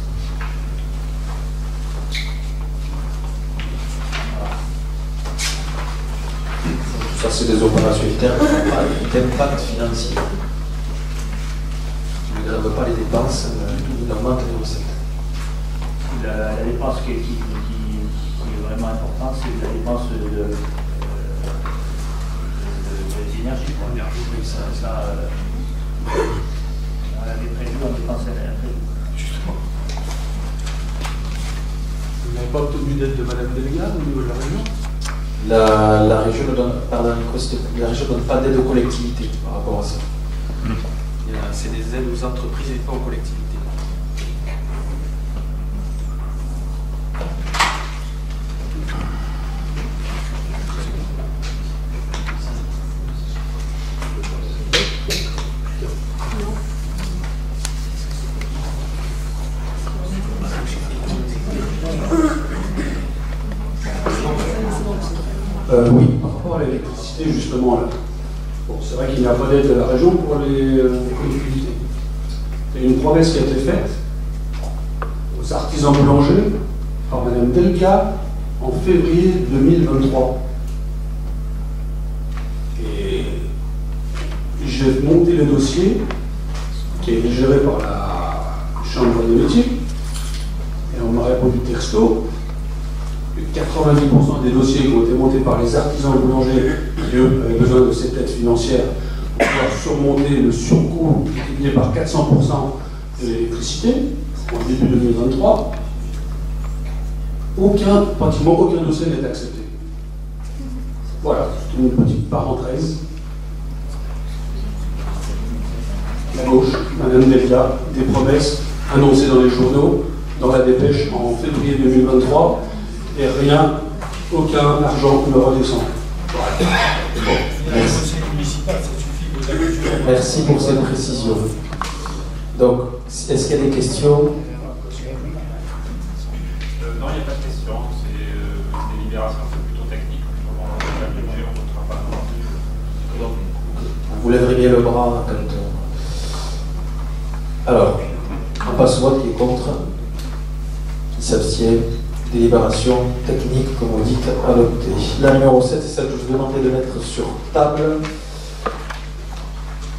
Ça, c'est des opérations d'impact financier. Tu ne grèves pas les dépenses, il augmente les recettes. La dépense qui est vraiment importante, c'est la dépense de l'énergie. On avait prévu, on dépense imprévu. Justement. Vous n'avez pas obtenu d'aide de Mme Delga au niveau de la région? La région ne donne pas d'aide aux collectivités par rapport à ça. C'est des aides aux entreprises et pas aux collectivités. Oui, par rapport à l'électricité, justement, là. Bon, c'est vrai qu'il n'y a pas d'aide de la région pour les collectivités. C'est une promesse qui a été faite aux artisans boulangers par Mme Delga en février 2023. Et j'ai monté le dossier qui est géré par la Chambre des métiers et on m'a répondu texto. 90% des dossiers qui ont été montés par les artisans boulangers qui, eux, avaient besoin de cette aide financière pour pouvoir surmonter le surcoût multiplié par 400% de l'électricité en début 2023. Pratiquement aucun dossier n'est accepté. Voilà, c'est une petite parenthèse. La gauche, Mme Delga, des promesses annoncées dans les journaux, dans la dépêche en février 2023. Et rien, aucun argent ne redescend. Merci pour cette précision. Donc, est-ce qu'il y a des questions? Non, il n'y a pas de questions. C'est une délibération plutôt technique. On ne votera pas. Vous lèverez bien le bras quand... Alors, on passe au vote qui est contre, qui s'abstient. Délibération technique, comme vous dites, adoptée. La numéro 7, c'est celle que je vous demandais de mettre sur table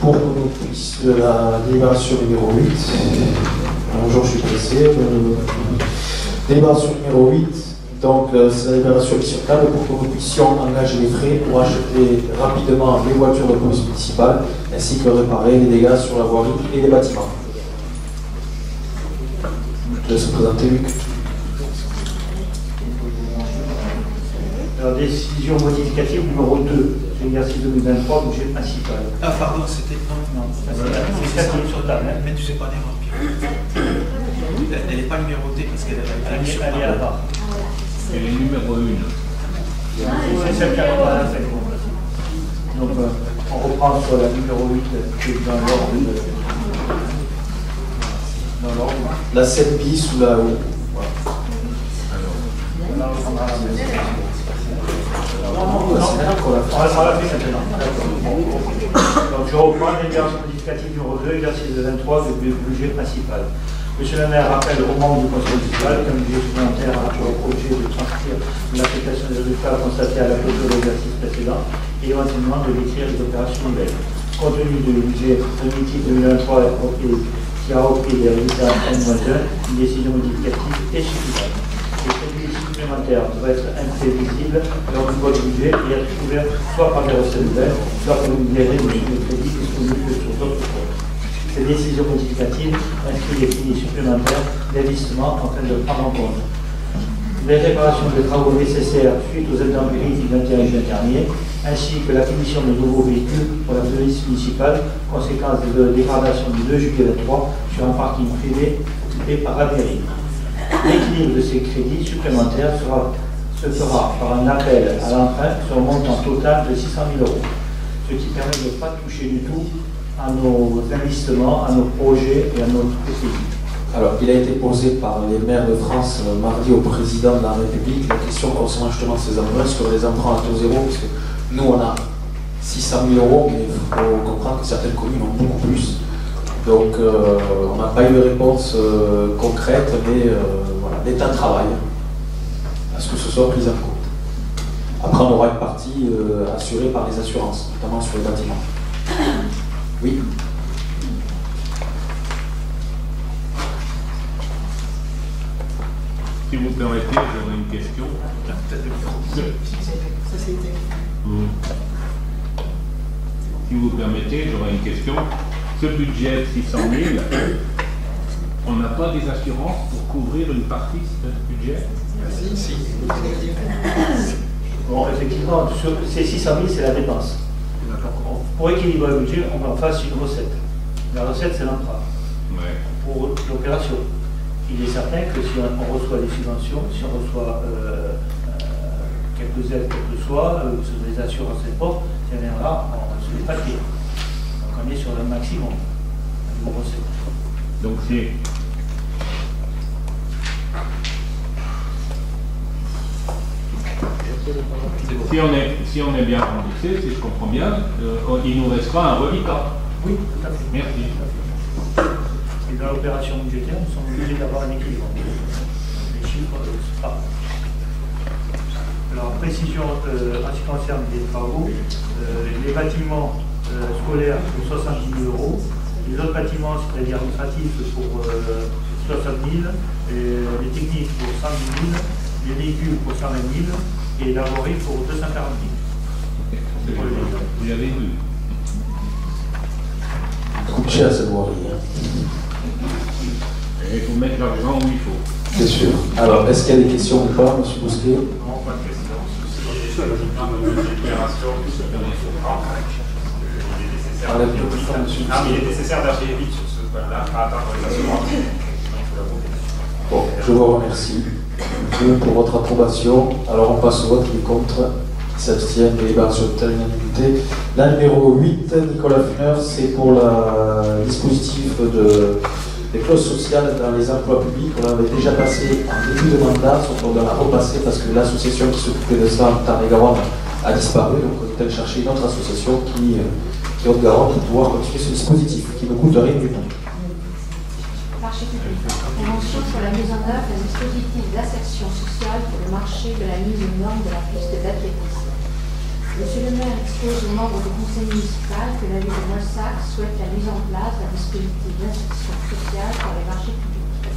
pour que nous puissions la délibération numéro 8. Bonjour, je suis pressé. Délibération numéro 8, donc c'est la délibération mise sur table pour que nous puissions engager les frais pour acheter rapidement les voitures de police municipale ainsi que réparer les dégâts sur la voirie et les bâtiments. Je laisse présenter Luc. Alors, décision modificative numéro 2, l'exercice 2023, budget principal. Ah, pardon, c'était. Non, c'est ça qui est sur table. Hein. Mais tu sais pas d'erreur, Elle n'est pas numérotée parce qu'elle Elle est à part. C'est le numéro 1. C'est celle qui a la donc, on reprend sur la numéro 8 qui est dans l'ordre de. Dans l'ordre. La 7 bis ou la. Voilà. Alors, on va la mettre. On l'a fait maintenant. Donc, je reprends l'exercice modificatif numéro 2, exercice de 23 du budget principal. Monsieur le maire rappelle aux membres du conseil municipal qu'un budget supplémentaire a pour projet de transcrire l'affectation des résultats constatés à la clôture de l'exercice précédent et éventuellement de décrire les opérations nouvelles. Compte tenu du budget 2023 qui a repris des résultats N-1, une décision modificative est suffisante. Les crédits supplémentaires devraient être imprévisibles lors du vote budget et être couverts soit par des recettes nouvelles, soit par une guérée de crédits disponibles sur d'autres comptes. Ces décisions modificatives inscrivent des crédits supplémentaires d'investissement afin de prendre en compte les réparations des travaux nécessaires suite aux intempéries du 21 juin dernier, ainsi que l'acquisition de nouveaux véhicules pour la police municipale, conséquence de dégradation du 2 juillet 23 sur un parking privé occupé par la mairie. L'équilibre de ces crédits supplémentaires se fera par un appel à l'emprunt sur un montant total de 600 000 €, ce qui permet de ne pas toucher du tout à nos investissements, à nos projets et à notre PCI. Alors, il a été posé par les maires de France mardi au président de la République la question concernant justement ces emprunts, sur les emprunts à taux zéro, parce que nous on a 600 000 €, mais il faut comprendre que certaines communes ont beaucoup plus. Donc, on n'a pas eu de réponse concrète, mais voilà, l'État travaille à ce que ce soit pris en compte. Après, on aura une partie assurée par les assurances, notamment sur les bâtiments. Oui. Si vous permettez, j'aurais une question. Si vous permettez, j'aurais une question. Ce budget de 600 000, on n'a pas des assurances pour couvrir une partie de ce budget? Si. Bon, effectivement, sur ces 600 000, c'est la dépense. Pour équilibrer le budget, on en fasse une recette. La recette, c'est l'emprunt. Ouais. Pour l'opération. Il est certain que si on reçoit des subventions, si on reçoit quelques aides, quelles que soient, sur des assurances et portes, si on est là, on se les papiers. Donc on est sur le maximum de recettes. Donc c'est... Si on est bien remboursé, si je comprends bien, il nous restera un reliquat. Oui, tout à fait. Merci. Et dans l'opération budgétaire, nous sommes obligés d'avoir un équilibre. Les chiffres, c'est pas. Alors, précision en ce qui concerne les travaux, les bâtiments scolaires pour 70 000 €, les autres bâtiments, c'est-à-dire administratifs, pour 60 000, les techniques pour 110 000, les véhicules pour 120 000 et la voirie pour 240 000. C'est pour les véhicules. Vous avez vu. Coûte cher cette voirie. Et il faut mettre l'argent où il faut. C'est sûr. Alors, est-ce qu'il y a des questions ou pas, M. Bousquet? Non, pas de question. C'est une opération qui se fait il est nécessaire d'agir vite sur ce point-là, à attendre les assurances. Bon, je vous remercie pour votre approbation. Alors, on passe au vote qui est contre, qui s'abstient, débat sur l'unanimité. La numéro 8, Nicolas Funer, c'est pour le dispositif des clauses sociales dans les emplois publics. On l'avait déjà passé en début de mandat, sauf qu'on doit la repasser parce que l'association qui s'occupait de ça en Tarn-et-Garonne a disparu. Donc on est allé chercher une autre association qui est Haute-Garonne pour pouvoir continuer ce dispositif qui ne coûte rien du tout. Marché public. Convention sur la mise en œuvre d'un dispositif d'insertion sociale pour le marché de la mise aux normes de la piste d'athlétisme. Monsieur le maire expose aux membres du conseil municipal que la ville de Moissac souhaite la mise en place d'un dispositif d'insertion sociale pour les marchés publics.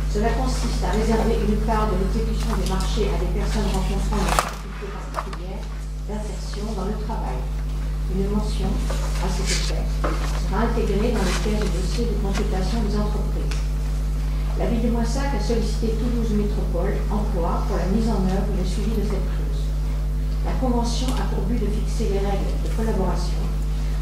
Cela consiste à réserver une part de l'exécution des marchés à des personnes rencontrant des difficultés particulières d'insertion dans le travail. Une mention à cet effet sera intégrée dans les caisses de dossier de consultation des entreprises. La ville de Moissac a sollicité Toulouse Métropole Emploi pour la mise en œuvre et le suivi de cette clause. La Convention a pour but de fixer les règles de collaboration.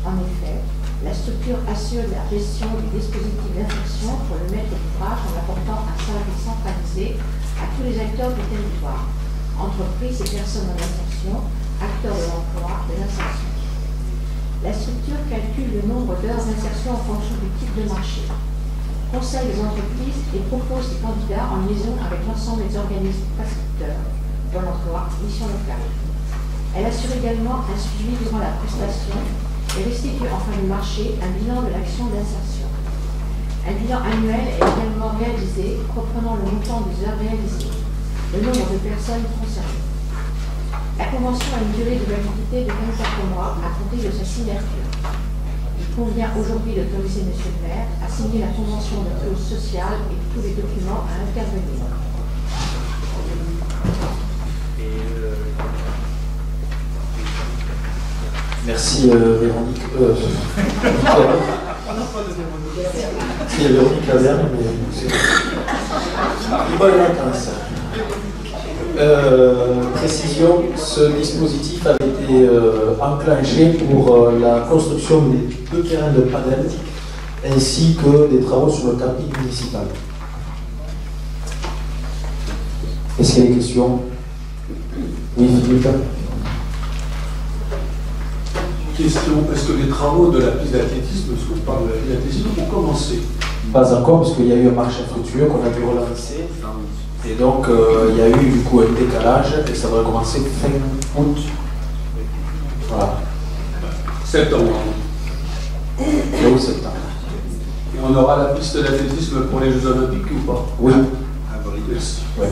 En effet, la structure assure la gestion du dispositif d'insertion pour le maître d'ouvrage en apportant un service centralisé à tous les acteurs du territoire. En entreprises et personnes en insertion, acteurs de l'emploi, de l'insertion. La structure calcule le nombre d'heures d'insertion en fonction du type de marché, conseille les entreprises et propose des candidats en liaison avec l'ensemble des organismes prescripteurs, Pôle emploi, mission locale. Elle assure également un suivi durant la prestation et restitue en fin de marché un bilan de l'action d'insertion. Un bilan annuel est également réalisé, reprenant le montant des heures réalisées, le nombre de personnes concernées. La convention a une durée de validité de 24 mois à compter de sa signature. Il convient aujourd'hui d'autoriser M. le maire à signer la convention de clause sociale et tous les documents à intervenir. Merci Véronique. Il y a Véronique Laverne, mais c'est bonne vacances. Précision, ce dispositif a été enclenché pour la construction des 2 terrains de padel ainsi que des travaux sur le camping municipal. Est-ce qu'il y a des questions? Oui, Philippe. Question, est-ce que les travaux de la piste d'athlétisme, parce qu'on parle de la piste d'athlétisme, ont commencé? Pas encore, parce qu'il y a eu un marché infructueux qu'on a dû relancer. Et donc, il y a eu du coup un décalage et ça va commencer fin août. Voilà. Septembre. Fin août, septembre. Et on aura la piste d'athlétisme pour les Jeux Olympiques ou pas? Oui. Yes. Ouais.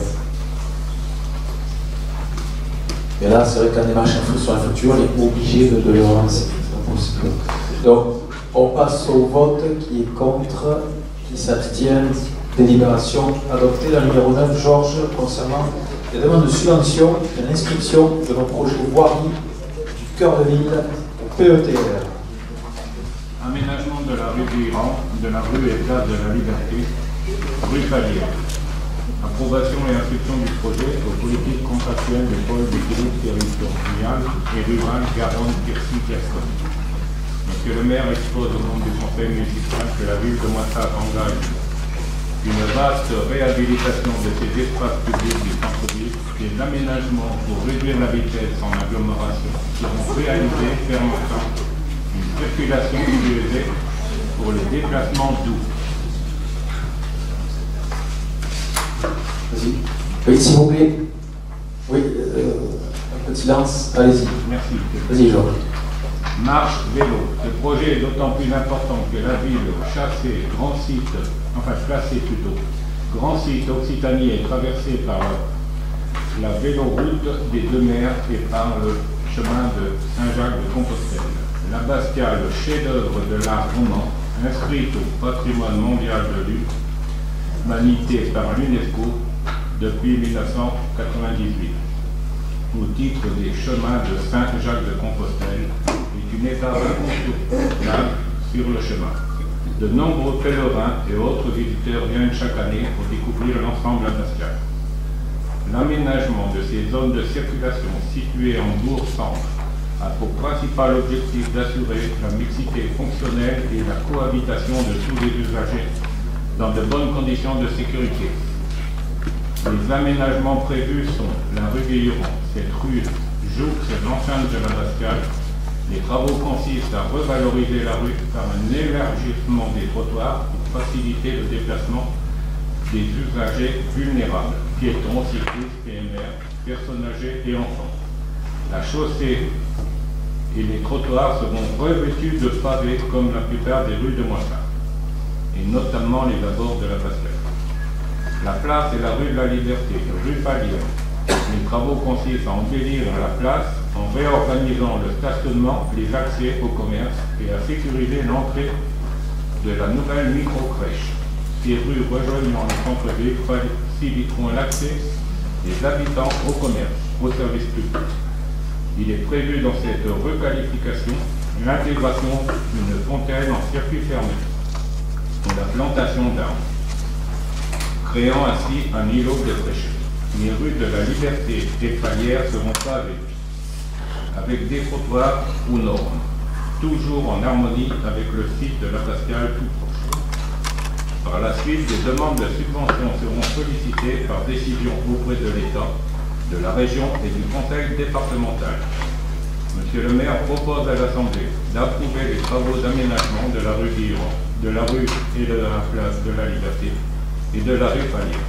Et là, c'est vrai qu'un des marchés sur la facture, il est obligé de le relancer. C'est impossible. Donc, on passe au vote qui est contre, qui s'abstient. Délibération adoptée, la numéro 9, Georges, concernant les demandes de subvention de l'inscription de nos projets voirie du cœur de ville au PETR. Aménagement de la rue du Iran, de la rue et place de la Liberté, rue Falière. Approbation et instruction du projet aux politiques contractuelles des pôles du groupe territorial et rural Garonne-Quercy-Gascogne. Monsieur le maire expose au nom du conseil municipal que la ville de Moissat engage une vaste réhabilitation de ces espaces publics du centre-ville, des aménagements pour réduire la vitesse en agglomération seront réalisés permettant une circulation sécurisée pour les déplacements doux. Vas-y. Oui, s'il vous plaît. Oui, un peu de silence. Allez-y. Merci. Vas-y, Georges. Marche vélo. Ce projet est d'autant plus important que la ville classée Grand Site Occitanie est traversée par la véloroute des Deux-Mers et par le chemin de Saint-Jacques-de-Compostelle. La Bastia, le chef-d'œuvre de l'art roman, inscrite au patrimoine mondial de l'humanité par l'UNESCO depuis 1998, au titre des chemins de Saint-Jacques-de-Compostelle, est une étape incontournable sur le chemin. De nombreux pèlerins et autres visiteurs viennent chaque année pour découvrir l'ensemble abbatial. L'aménagement de ces zones de circulation situées en bourg-centre a pour principal objectif d'assurer la mixité fonctionnelle et la cohabitation de tous les usagers dans de bonnes conditions de sécurité. Les aménagements prévus sont la rue Guilleron. Cette rue jouxte l'enceinte de la Bascale. Les travaux consistent à revaloriser la rue par un élargissement des trottoirs pour faciliter le déplacement des usagers vulnérables, piétons, cyclistes, PMR, personnes âgées et enfants. La chaussée et les trottoirs seront revêtus de pavés comme la plupart des rues de Moissat, et notamment les abords de la Bascale. La place est la rue de la Liberté, rue Falière. Les travaux consistent à embellir la place en réorganisant le stationnement, les accès au commerce et à sécuriser l'entrée de la nouvelle micro-crèche. Ces rues rejoignant le centre-ville faciliteront l'accès des habitants au commerce, au service public. Il est prévu dans cette requalification l'intégration d'une fontaine en circuit fermé et la plantation d'arbres, créant ainsi un îlot de fraîcheur. Les rues de la Liberté et Falière seront pavées avec des trottoirs aux normes, toujours en harmonie avec le site de la Bascale tout proche. Par la suite, des demandes de subvention seront sollicitées par décision auprès de l'État de la région et du conseil départemental. Monsieur le maire propose à l'Assemblée d'approuver les travaux d'aménagement de la rue Guillaume, de la rue et de la place de la Liberté et de la rue Pallier,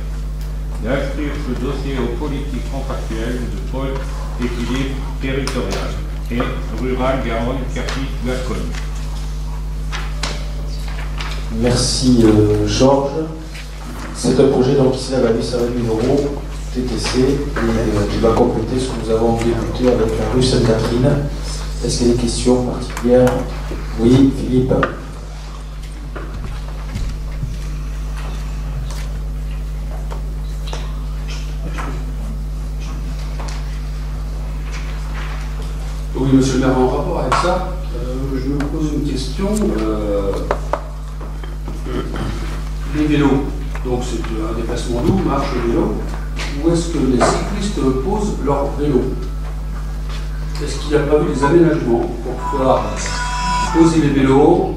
d'inscrire ce dossier aux politiques contractuelles de pôle équilibre territorial et rural Garonne-Kerty-Gascogne. Merci Georges. C'est un projet donc qui s'élève à 820 000 € TTC et qui va compléter ce que nous avons débuté avec la rue Sainte-Catherine. Est-ce qu'il y a des questions particulières? Oui, Philippe. Oui, monsieur le maire, en rapport avec ça, je me pose une question. Les vélos, donc c'est un déplacement doux, marche vélo. Où est-ce que les cyclistes posent leurs vélos? Est-ce qu'il n'y a pas eu des aménagements pour pouvoir poser les vélos,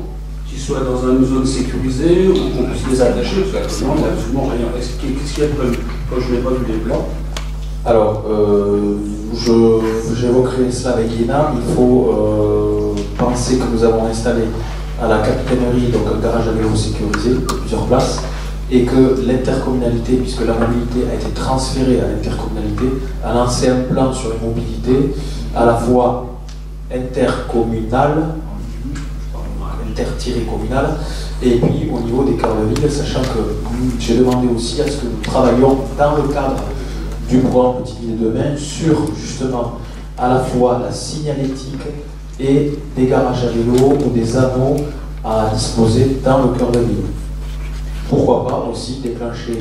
qu'ils soient dans une zone sécurisée, ou qu'on puisse les attacher? Parce qu'actuellement, il n'y a absolument rien. Qu'est-ce qu'il y a de prévu? Quand je n'ai pas vu les plans. Alors, j'évoquerai cela avec Guéna. Il faut penser que nous avons installé à la capitainerie donc un garage à vélo sécurisé de plusieurs places et que l'intercommunalité, puisque la mobilité a été transférée à l'intercommunalité, a lancé un plan sur les mobilités à la fois intercommunal, inter-communal, et puis au niveau des cœurs de ville, sachant que j'ai demandé aussi à ce que nous travaillions dans le cadre du programme Petite Ville de demain sur justement à la fois la signalétique et des garages à vélo ou des anneaux à disposer dans le cœur de ville. Pourquoi pas aussi déclencher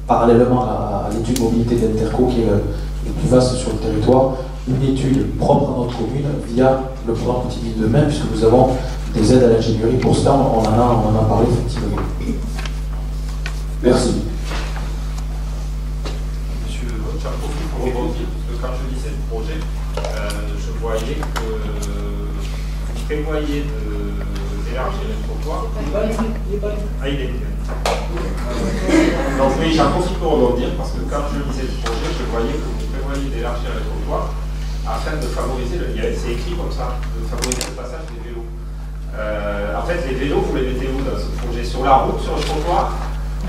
parallèlement à l'étude mobilité d'Interco qui est le plus vaste sur le territoire, une étude propre à notre commune via le programme Petite Ville de demain, puisque nous avons des aides à l'ingénierie. Pour cela, on en a parlé effectivement. Merci. J'en profite pour rebondir, parce que quand je lisais le projet, je voyais que vous prévoyez d'élargir le trottoir. Ah, il est. Donc, oui, j'en profite pour rebondir, parce que quand je lisais le projet, je voyais que vous prévoyez d'élargir le trottoir afin de favoriser, c'est écrit comme ça, de favoriser le passage des vélos. En fait, les vélos, vous les mettez où dans ce projet? Sur la route, sur le trottoir?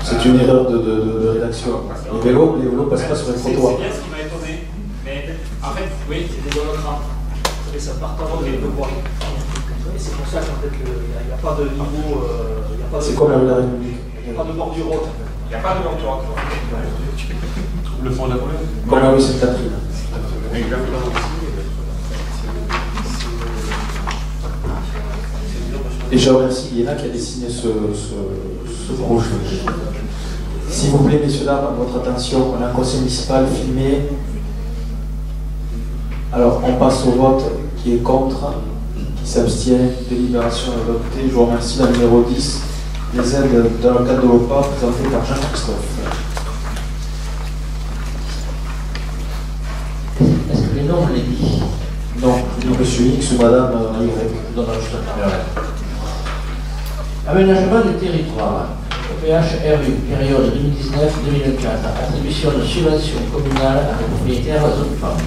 C'est une erreur de rédaction. Les vélos ne passent pas sur les trottoirs. C'est bien ce qui m'a étonné. Mais en fait, oui, c'est des monogrammes. Et ça part avant de voir. Et c'est pour ça qu'en fait, il n'y a pas de niveau. C'est comme la rue de la République. Il n'y a pas de bordure haute. Il n'y a pas de bordure haute. Le fond de la colonne. Comme la rue Sainte-Catherine. Et je remercie Guéna qui a dessiné ce projet. S'il vous plaît, messieurs, dames, votre attention, on a un conseil municipal filmé. Alors, on passe au vote. Qui est contre? Qui s'abstient? Délibération adoptée. Je vous remercie. La numéro 10, les aides dans le cadre de l'OPA, présentée par Jean-Christophe. Est-ce que les noms, on les dit? Non, je dis monsieur X ou madame Y. Dans notre aménagement du territoire. OPH-RU, période 2019-2024. Attribution de subventions communales à des propriétaires occupants.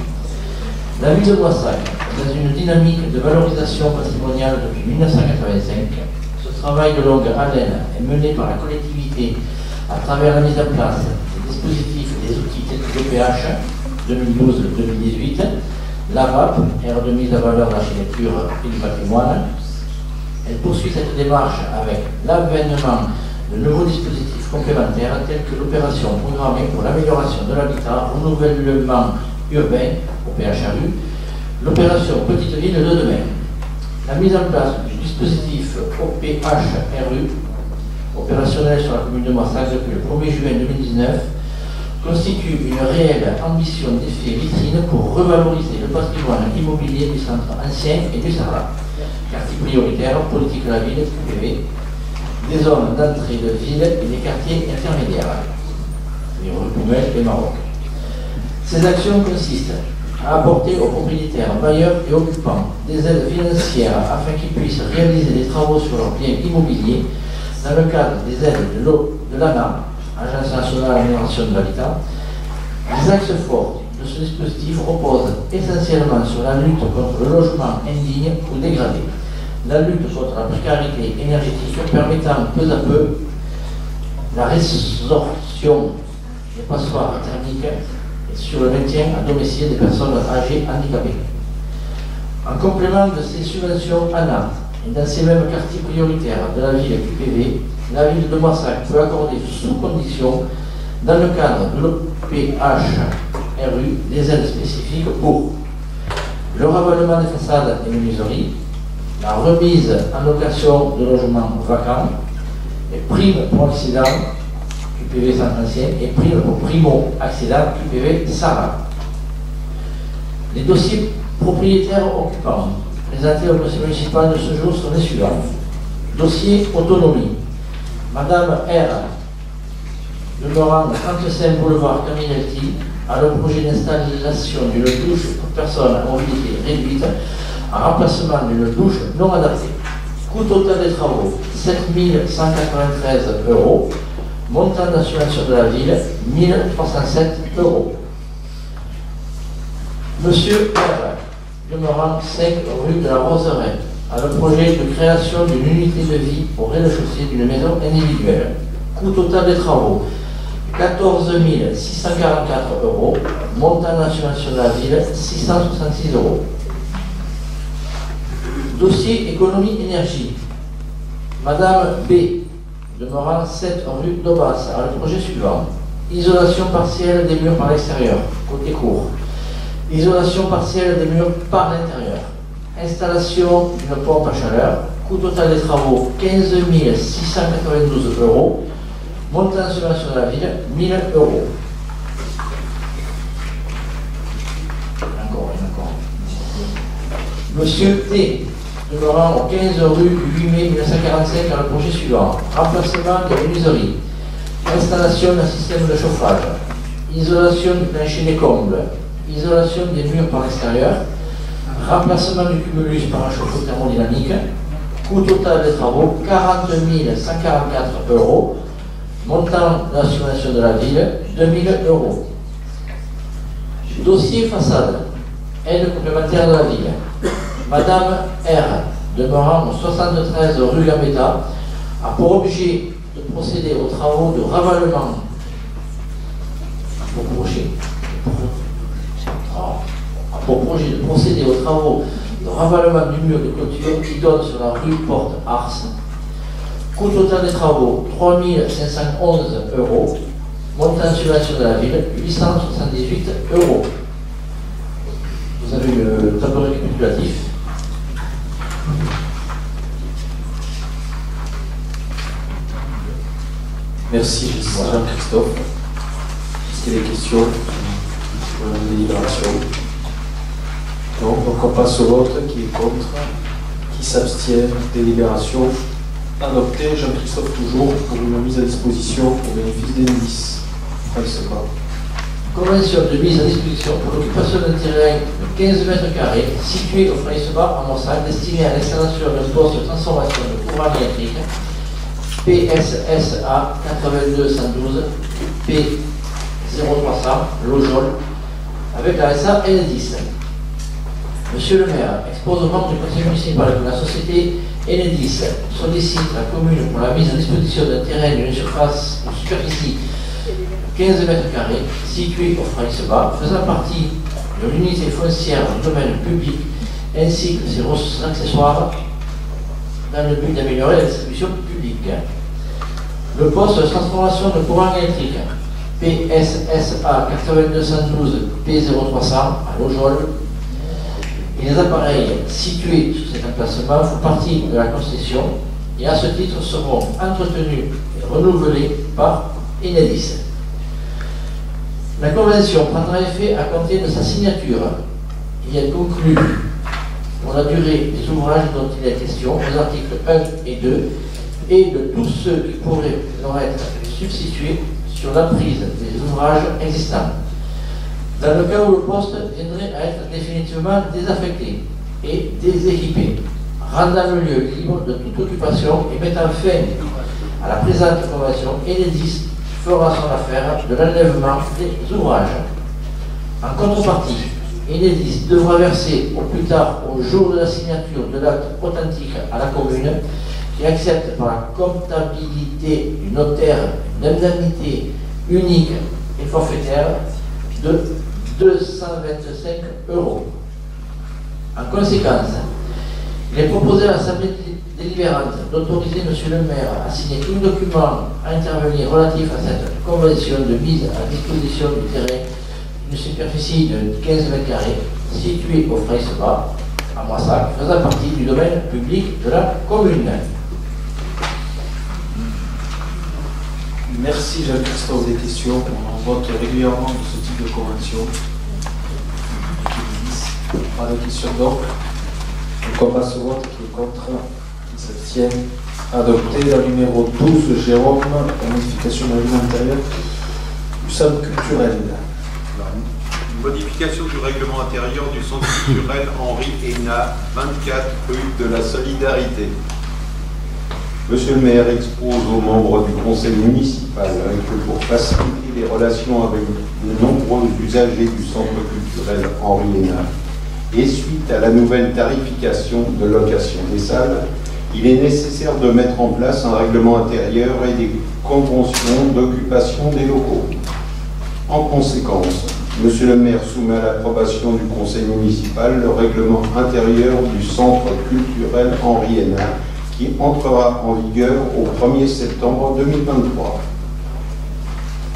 La ville de Boissac, dans une dynamique de valorisation patrimoniale depuis 1985, ce travail de longue haleine est mené par la collectivité à travers la mise en place des dispositifs et des outils tels que l'OPH 2012-2018, l'AVAP, aire de mise à valeur de l'architecture et du patrimoine. Elle poursuit cette démarche avec l'avènement de nouveaux dispositifs complémentaires tels que l'opération programmée pour l'amélioration de l'habitat, renouvellement urbain au PHRU, l'opération Petite Ville de demain. La mise en place du dispositif OPH-RU, opérationnel sur la commune de Moissac depuis le 1er juin 2019, constitue une réelle ambition d'effet vitrine pour revaloriser le patrimoine immobilier du centre ancien et du Sarlat, quartier prioritaire, politique de la ville, QPV, des zones d'entrée de ville et des quartiers intermédiaires, les rues Poumel et Maroc. Ces actions consistent à apporter aux propriétaires, bailleurs et occupants des aides financières afin qu'ils puissent réaliser des travaux sur leurs biens immobiliers dans le cadre des aides de l'ANA, Agence nationale d'amélioration de l'habitat, Les axes forts de ce dispositif reposent essentiellement sur la lutte contre le logement indigne ou dégradé, la lutte contre la précarité énergétique permettant peu à peu la résorption des passoires thermiques et sur le maintien à domicile des personnes âgées handicapées. En complément de ces subventions à Nantes et dans ces mêmes quartiers prioritaires de la ville QPV, la ville de Moissac peut accorder sous condition, dans le cadre de l'OPH-RU, des aides spécifiques pour le ravalement des façades et menuiseries, la remise en location de logements vacants, et primes pour accident QPV Saint-Ancien et primes pour primo-accident QPV Sarah. Les dossiers propriétaires occupants présentés au conseil municipal de ce jour sont les suivants. Dossier autonomie. Madame R, demeurant 35 boulevard Camilletti, a le projet d'installation d'une douche pour personnes à mobilité réduite en remplacement d'une douche non adaptée. Coût total des travaux, 7 193 €. Montant d'assurance de la ville, 1 307 €. Monsieur R, demeurant 5 rue de la Roseraie, a le projet de création d'une unité de vie au rez-de-chaussée d'une maison individuelle. Coût total des travaux, 14 644 €. Montant d'assurance de la ville, 666 €. Dossier économie énergie. Madame B, demeurant 7 rue d'Aubas, a le projet suivant. Isolation partielle des murs par l'extérieur, côté court. Isolation partielle des murs par l'intérieur. Installation d'une pompe à chaleur. Coût total des travaux, 15 692 €. Montant subvention de la ville, 1 000 €. Encore. Monsieur T, demeurant au 15 rue du 8 mai 1945, a le projet suivant. Remplacement des menuiseries. Installation d'un système de chauffage. Isolation du plancher des combles. Isolation des murs par l'extérieur. Remplacement du cumulus par un chauffe-eau thermodynamique. Coût total des travaux, 40 144 €. Montant de la subvention de la ville, 2 000 €. Dossier façade. Aide complémentaire de la ville. Madame R, demeurant au 73 rue Gambetta, a pour objet de procéder aux travaux de ravalement. A pour projet de procéder aux travaux de ravalement du mur de clôture qui donne sur la rue Porte-Ars. Coût total des travaux, 3 511 €. Montant subvention de la ville, 878 €. Vous avez le tableau récapitulatif. Merci Jean-Christophe. Est-ce qu'il y a des questions sur la délibération? Non, donc on passe au vote. Qui est contre? Qui s'abstient? Délibération adoptée. Jean-Christophe toujours pour une mise à disposition au bénéfice d'Enedis. Convention de mise à disposition pour l'occupation d'un terrain de 15 mètres carrés situé au Fraïseba à Moissac, destiné à l'installation d'un poste de transformation de courant électrique PSSA 8212 P0300 Lojol avec la SA Enedis. Monsieur le maire expose aux membres du conseil municipal que la société Enedis sollicite la commune pour la mise à disposition d'un terrain d'une superficie 15 mètres carrés situé au Fraïseba, faisant partie de l'unité foncière du domaine public ainsi que ses ressources accessoires dans le but d'améliorer la distribution publique. Le poste de transformation de courant électrique PSSA 8212 P0300 à Lojol et les appareils situés sur cet emplacement font partie de la concession et à ce titre seront entretenus et renouvelés par Enedis. La convention prendra effet à compter de sa signature et elle conclut pour la durée des ouvrages dont il est question aux articles 1 et 2 et de tous ceux qui pourraient leur être substitués sur la prise des ouvrages existants. Dans le cas où le poste viendrait à être définitivement désaffecté et déséquipé, rendant le lieu libre de toute occupation et mettant fin à la présente convention, Enedis fera son affaire de l'enlèvement des ouvrages. En contrepartie, Enedis devra verser au plus tard au jour de la signature de l'acte authentique à la commune qui accepte par la comptabilité du notaire une indemnité unique et forfaitaire de 225 €. En conséquence, il est proposé à l'Assemblée délibérante d'autoriser M. le maire à signer tout document à intervenir relatif à cette convention de mise à disposition du terrain d'une superficie de 15 m² située au Freisebas, à Moissac, faisant partie du domaine public de la commune. Merci Jacques-Christophe. Des questions? On vote régulièrement de ce type de convention. Pas de questions donc. Donc on passe au vote. Qui est contre? Qui s'abstient? Adopté. La numéro 12, Jérôme, la modification de la règle intérieure du centre culturel. Modification du règlement intérieur du centre culturel Henri Hénard, 24 rue de la Solidarité. Monsieur le maire expose aux membres du conseil municipal que pour faciliter les relations avec de nombreux usagers du centre culturel Henri Hénard et suite à la nouvelle tarification de location des salles, il est nécessaire de mettre en place un règlement intérieur et des conventions d'occupation des locaux. En conséquence, Monsieur le maire soumet à l'approbation du conseil municipal le règlement intérieur du centre culturel Henri Hénard qui entrera en vigueur au 1er septembre 2023.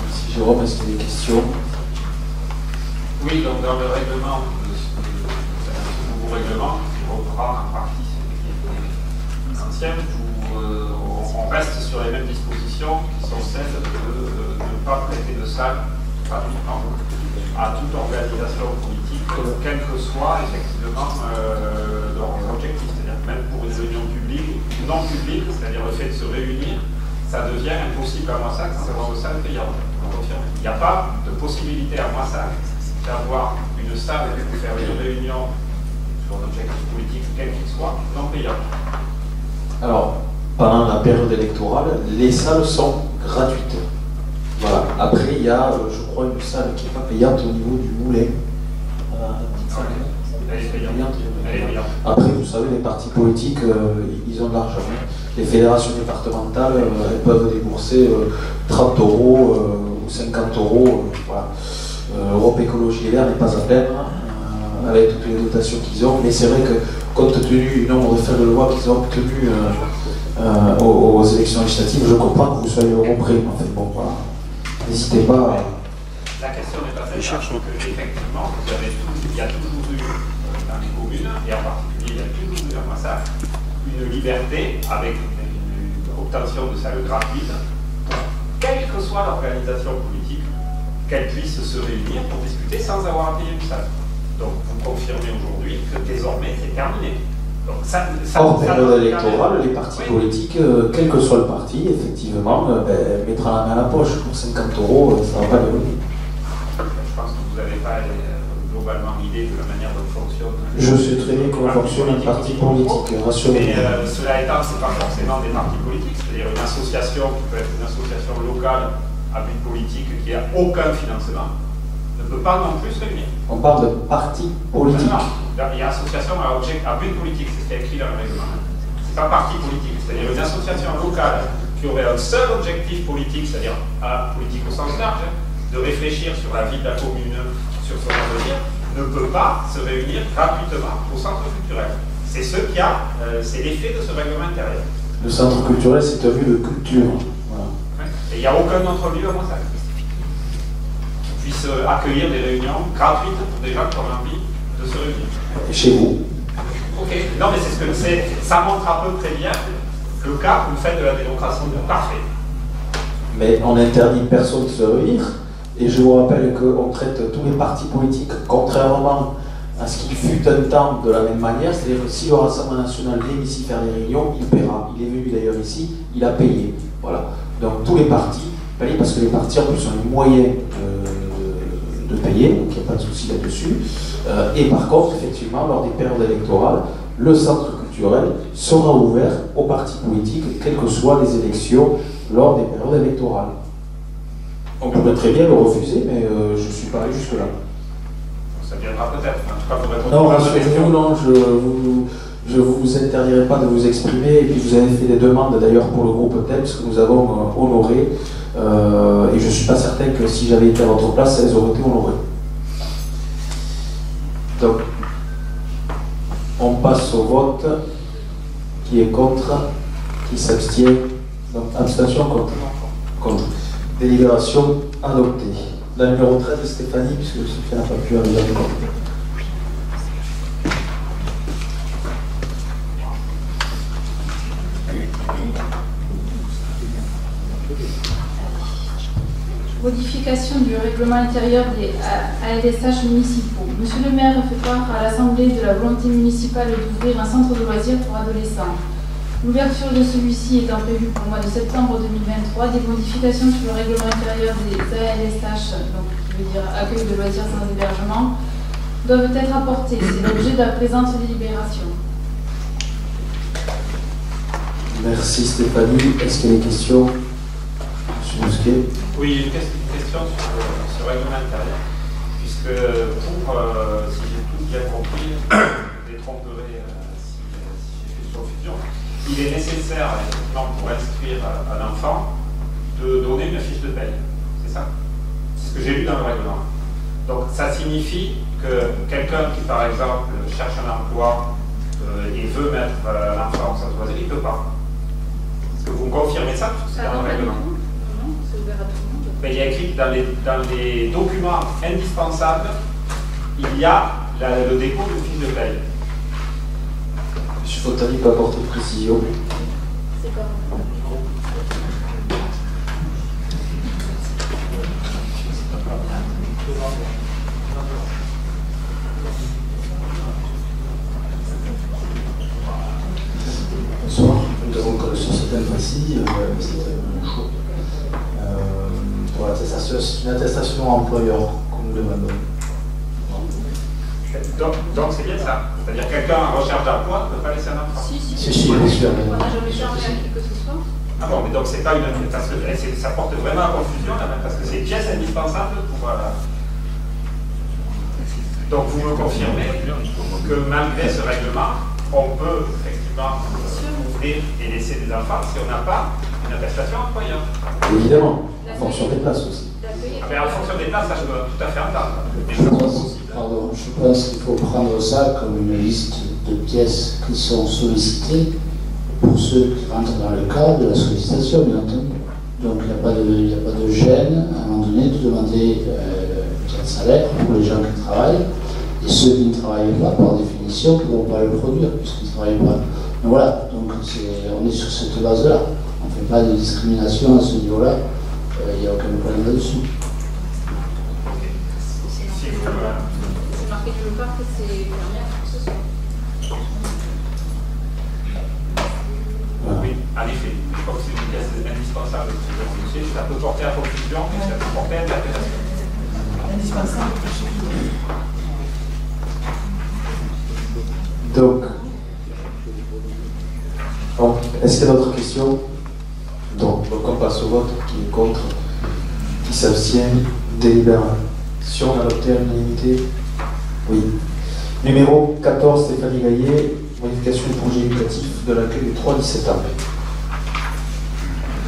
Merci Jérôme, est-ce qu'il y a des questions? Oui, donc dans le règlement, ce nouveau règlement, qui reprend en partie ce qui était ancien, on reste sur les mêmes dispositions qui sont celles de ne pas prêter de salle gratuitement à toute organisation politique, quel que soit effectivement leur objectif. C'est-à-dire même pour une réunion publique ou non publique, c'est-à-dire le fait de se réunir, ça devient impossible à Moissac sans avoir de salle payante. Il n'y a pas de possibilité à Moissac d'avoir une salle pour faire une réunion sur un objectif politique, quel qu'il soit, non payant. Alors, pendant la période électorale, les salles sont gratuites. Voilà. Après, il y a, je crois, une salle qui n'est pas payante au niveau du Moulin. Après, vous savez, les partis politiques, ils ont de l'argent. Les fédérations départementales, elles peuvent débourser 30 € ou 50 €. Voilà. Europe Écologie et Verts n'est pas à peine, avec toutes les dotations qu'ils ont. Mais c'est vrai que, compte tenu du nombre de frais de loi qu'ils ont obtenus aux élections législatives, je comprends que vous soyez au prix. En fait, bon, voilà. N'hésitez pas. La question n'est pas celle parce que effectivement, il y a toujours eu dans les communes, et en particulier il y a toujours eu à Moissac, une liberté avec une obtention de salles gratuites pour quelle que soit l'organisation politique, qu'elle puisse se réunir pour discuter sans avoir à payer une salle. Donc vous confirmez aujourd'hui que désormais c'est terminé. Donc, hors période électorale, les partis politiques, quel que soit le parti, effectivement, mettra la main à la poche. Pour 50 €, ça ne va pas devenir. Je pense que vous n'avez pas globalement l'idée de la manière dont fonctionne. Je sais très bien comment fonctionne un parti politique, rassurez-vous. Mais cela étant, ce n'est pas forcément des partis politiques, c'est-à-dire une association qui peut être une association locale à but politique qui n'a aucun financement, ne peut pas non plus se réunir. On parle de parti politique. Non, il y a association à but politique, c'est ce qui est écrit dans le règlement. C'est pas parti politique, c'est-à-dire une association locale qui aurait un seul objectif politique, c'est-à-dire politique au sens large, de réfléchir sur la vie de la commune, sur son avenir, ne peut pas se réunir gratuitement au centre culturel. C'est c'est l'effet de ce règlement intérieur. Le centre culturel, c'est un lieu de culture. Voilà. Et il n'y a aucun autre lieu à Moissac qui puisse accueillir des réunions gratuites pour des gens qui ont envie de se réunir. Et chez vous? Ok, non mais c'est ce que c'est. Ça montre à peu près bien le cas où vous faites de la démocratie parfait. Mais on n'interdit personne de se réunir. Et je vous rappelle qu'on traite tous les partis politiques, contrairement à ce qu'il fut un temps, de la même manière. C'est-à-dire que si le Rassemblement national vient ici faire des réunions, il paiera. Il est venu d'ailleurs ici, il a payé. Voilà. Donc tous les partis payent parce que les partis en plus ont les moyens de payer, donc il n'y a pas de souci là-dessus. Et par contre, effectivement, lors des périodes électorales, le centre culturel sera ouvert aux partis politiques, quelles que soient les élections lors des périodes électorales. On pourrait très bien le refuser, mais je ne suis pas allé jusque-là. Ça viendra peut-être. En tout cas, pour répondre Non, à votre question. non, je vous interdirai pas de vous exprimer. Et puis vous avez fait des demandes d'ailleurs pour le groupe TEPS que nous avons honorées. Et je ne suis pas certain que si j'avais été à votre place, elles auraient été honorées. Donc, on passe au vote. Qui est contre? Qui s'abstient? Donc, abstention contre. Contre. Délibération adoptée. La numéro 13 de Stéphanie, puisque Sophie n'a pas pu arriver à voter. Modification du règlement intérieur des ALSH municipaux. Monsieur le maire fait part à l'Assemblée de la volonté municipale d'ouvrir un centre de loisirs pour adolescents. L'ouverture de celui-ci étant prévue pour le mois de septembre 2023, des modifications sur le règlement intérieur des ALSH, donc qui veut dire accueil de loisirs sans hébergement, doivent être apportées. C'est l'objet de la présente délibération. Merci Stéphanie. Est-ce qu'il y a des questions? Monsieur Mousquet. Oui, une question sur le règlement intérieur, puisque pour, si j'ai tout bien compris, je détromperai si j'ai fait confusion, il est nécessaire, effectivement, pour inscrire un enfant, de donner une fiche de paye. C'est ça? C'est ce que j'ai lu dans le règlement. Donc ça signifie que quelqu'un qui, par exemple, cherche un emploi et veut mettre l'enfant en centre de loisirs, il ne peut pas. Est-ce que vous me confirmez ça? C'est dans le règlement. C'est ouvert à tout le monde. Mais il y a écrit que dans les documents indispensables, il y a le dépôt de fiche de paye. M. Fontani peut apporter de précision. C'est pas Bonsoir. Nous avons que sur ce thème précis, c'est un choix. Pour l'attestation, c'est une attestation employeur qu'on nous demande. Donc c'est bien ça. C'est-à-dire quelqu'un en recherche d'emploi ne peut pas laisser un enfant. Si, bien sûr. On n'a jamais changé à qui que ce soit. Ah bon, mais donc c'est pas une. Parce que ça porte vraiment à confusion là, parce que c'est une pièce indispensable pour. Donc vous me confirmez que malgré ce règlement, on peut effectivement ouvrir et laisser des enfants si on n'a pas une attestation employeur. Évidemment, en fonction des places aussi. Ah ben, en fonction des places, ça je peux tout à fait entendre. Pardon, je pense qu'il faut prendre ça comme une liste de pièces qui sont sollicitées pour ceux qui rentrent dans le cadre de la sollicitation, bien entendu. Donc il n'y a pas de gêne à un moment donné de demander un salaire pour les gens qui travaillent. Et ceux qui ne travaillent pas, par définition, ne pourront pas le produire, puisqu'ils ne travaillent pas. Donc voilà, donc on est sur cette base-là. On ne fait pas de discrimination à ce niveau-là. Il n'y a aucun problème là-dessus. C'est marqué quelque part que c'est permis à ce soir. Oui, en effet. Comme c'est une pièce indispensable pour le dossier, ça peut porter à confusion, mais ça peut porter à interpellation. Indispensable. Donc, est-ce qu'il y a d'autres questions? Donc on passe au vote. Qui est contre? Qui s'abstient? Délibération adoptée à l'unanimité? Oui. Numéro 14, Stéphanie Gaillet, modification du projet éducatif de l'accueil du 3-17 ans.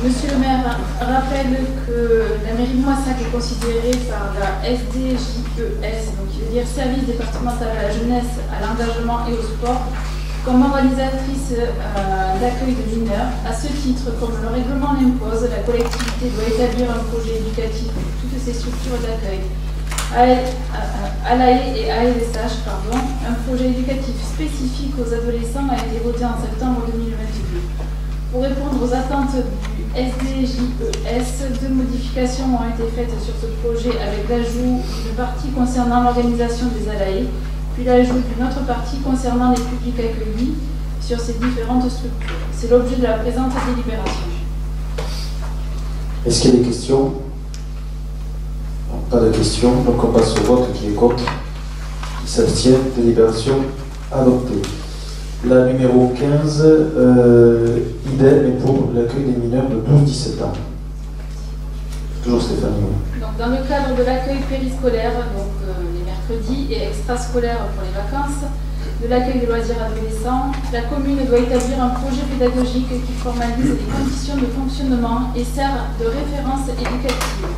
Monsieur le maire rappelle que la mairie de Moissac est considérée par la SDJES, donc qui veut dire Service départemental à la jeunesse, à l'engagement et au sport, comme organisatrice d'accueil de mineurs. À ce titre, comme le règlement l'impose, la collectivité doit établir un projet éducatif pour toutes ces structures d'accueil. ALAE et ALSH, un projet éducatif spécifique aux adolescents a été voté en septembre 2022. Pour répondre aux attentes du SDJES, 2 modifications ont été faites sur ce projet avec l'ajout d'une partie concernant l'organisation des ALAE, puis l'ajout d'une autre partie concernant les publics accueillis sur ces différentes structures. C'est l'objet de la présente délibération. Est-ce qu'il y a des questions? Non, pas de questions, donc on passe au vote. Qui est contre? Qui s'abstient? Délibération adoptée. La numéro 15, idem, mais pour l'accueil des mineurs de 12-17 ans. Toujours Stéphanie. Donc, dans le cadre de l'accueil périscolaire, donc les mercredis mercredis et extrascolaires pour les vacances, de l'accueil de loisirs adolescents, la commune doit établir un projet pédagogique qui formalise les conditions de fonctionnement et sert de référence éducative.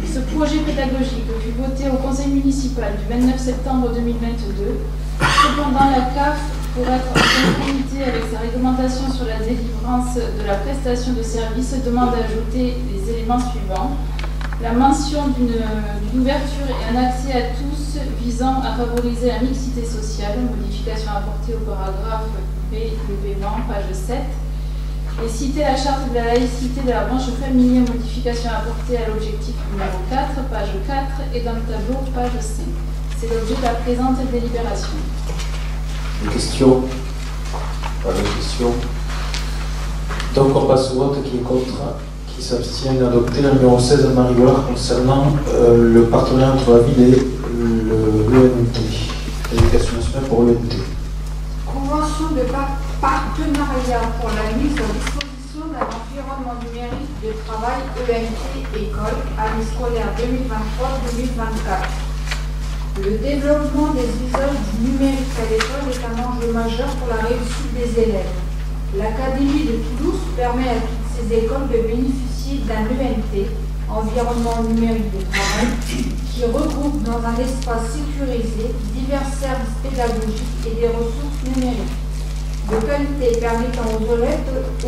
Ce projet pédagogique fut voté au conseil municipal du 29 septembre 2022. Cependant, la CAF, pour être en conformité avec sa réglementation sur la délivrance de la prestation de services, demande à ajouter les éléments suivants. La mention d'une ouverture et un accès à tous visant à favoriser la mixité sociale, modification apportée au paragraphe B de paiement, page 7, et citer la charte de la laïcité de la branche famille, modification apportée à l'objectif numéro 4, page 4, et dans le tableau, page 5. C'est l'objet de la présente délibération. Des questions? Pas de questions. Donc on passe au vote. Qui est contre? Qui s'abstient d'adopter le numéro 16 de Marie Goulard concernant le partenariat entre la ville et l'ENT, l'éducation nationale pour l'ENT. Convention de partenariat pour la mise à disposition d'un environnement numérique de travail ENT école, année scolaire 2023-2024. Le développement des usages du numérique à l'école est un enjeu majeur pour la réussite des élèves. L'Académie de Toulouse permet à toutes ces écoles de bénéficier d'un ENT, environnement numérique de travail, qui regroupe dans un espace sécurisé divers services pédagogiques et des ressources numériques de qualité permettant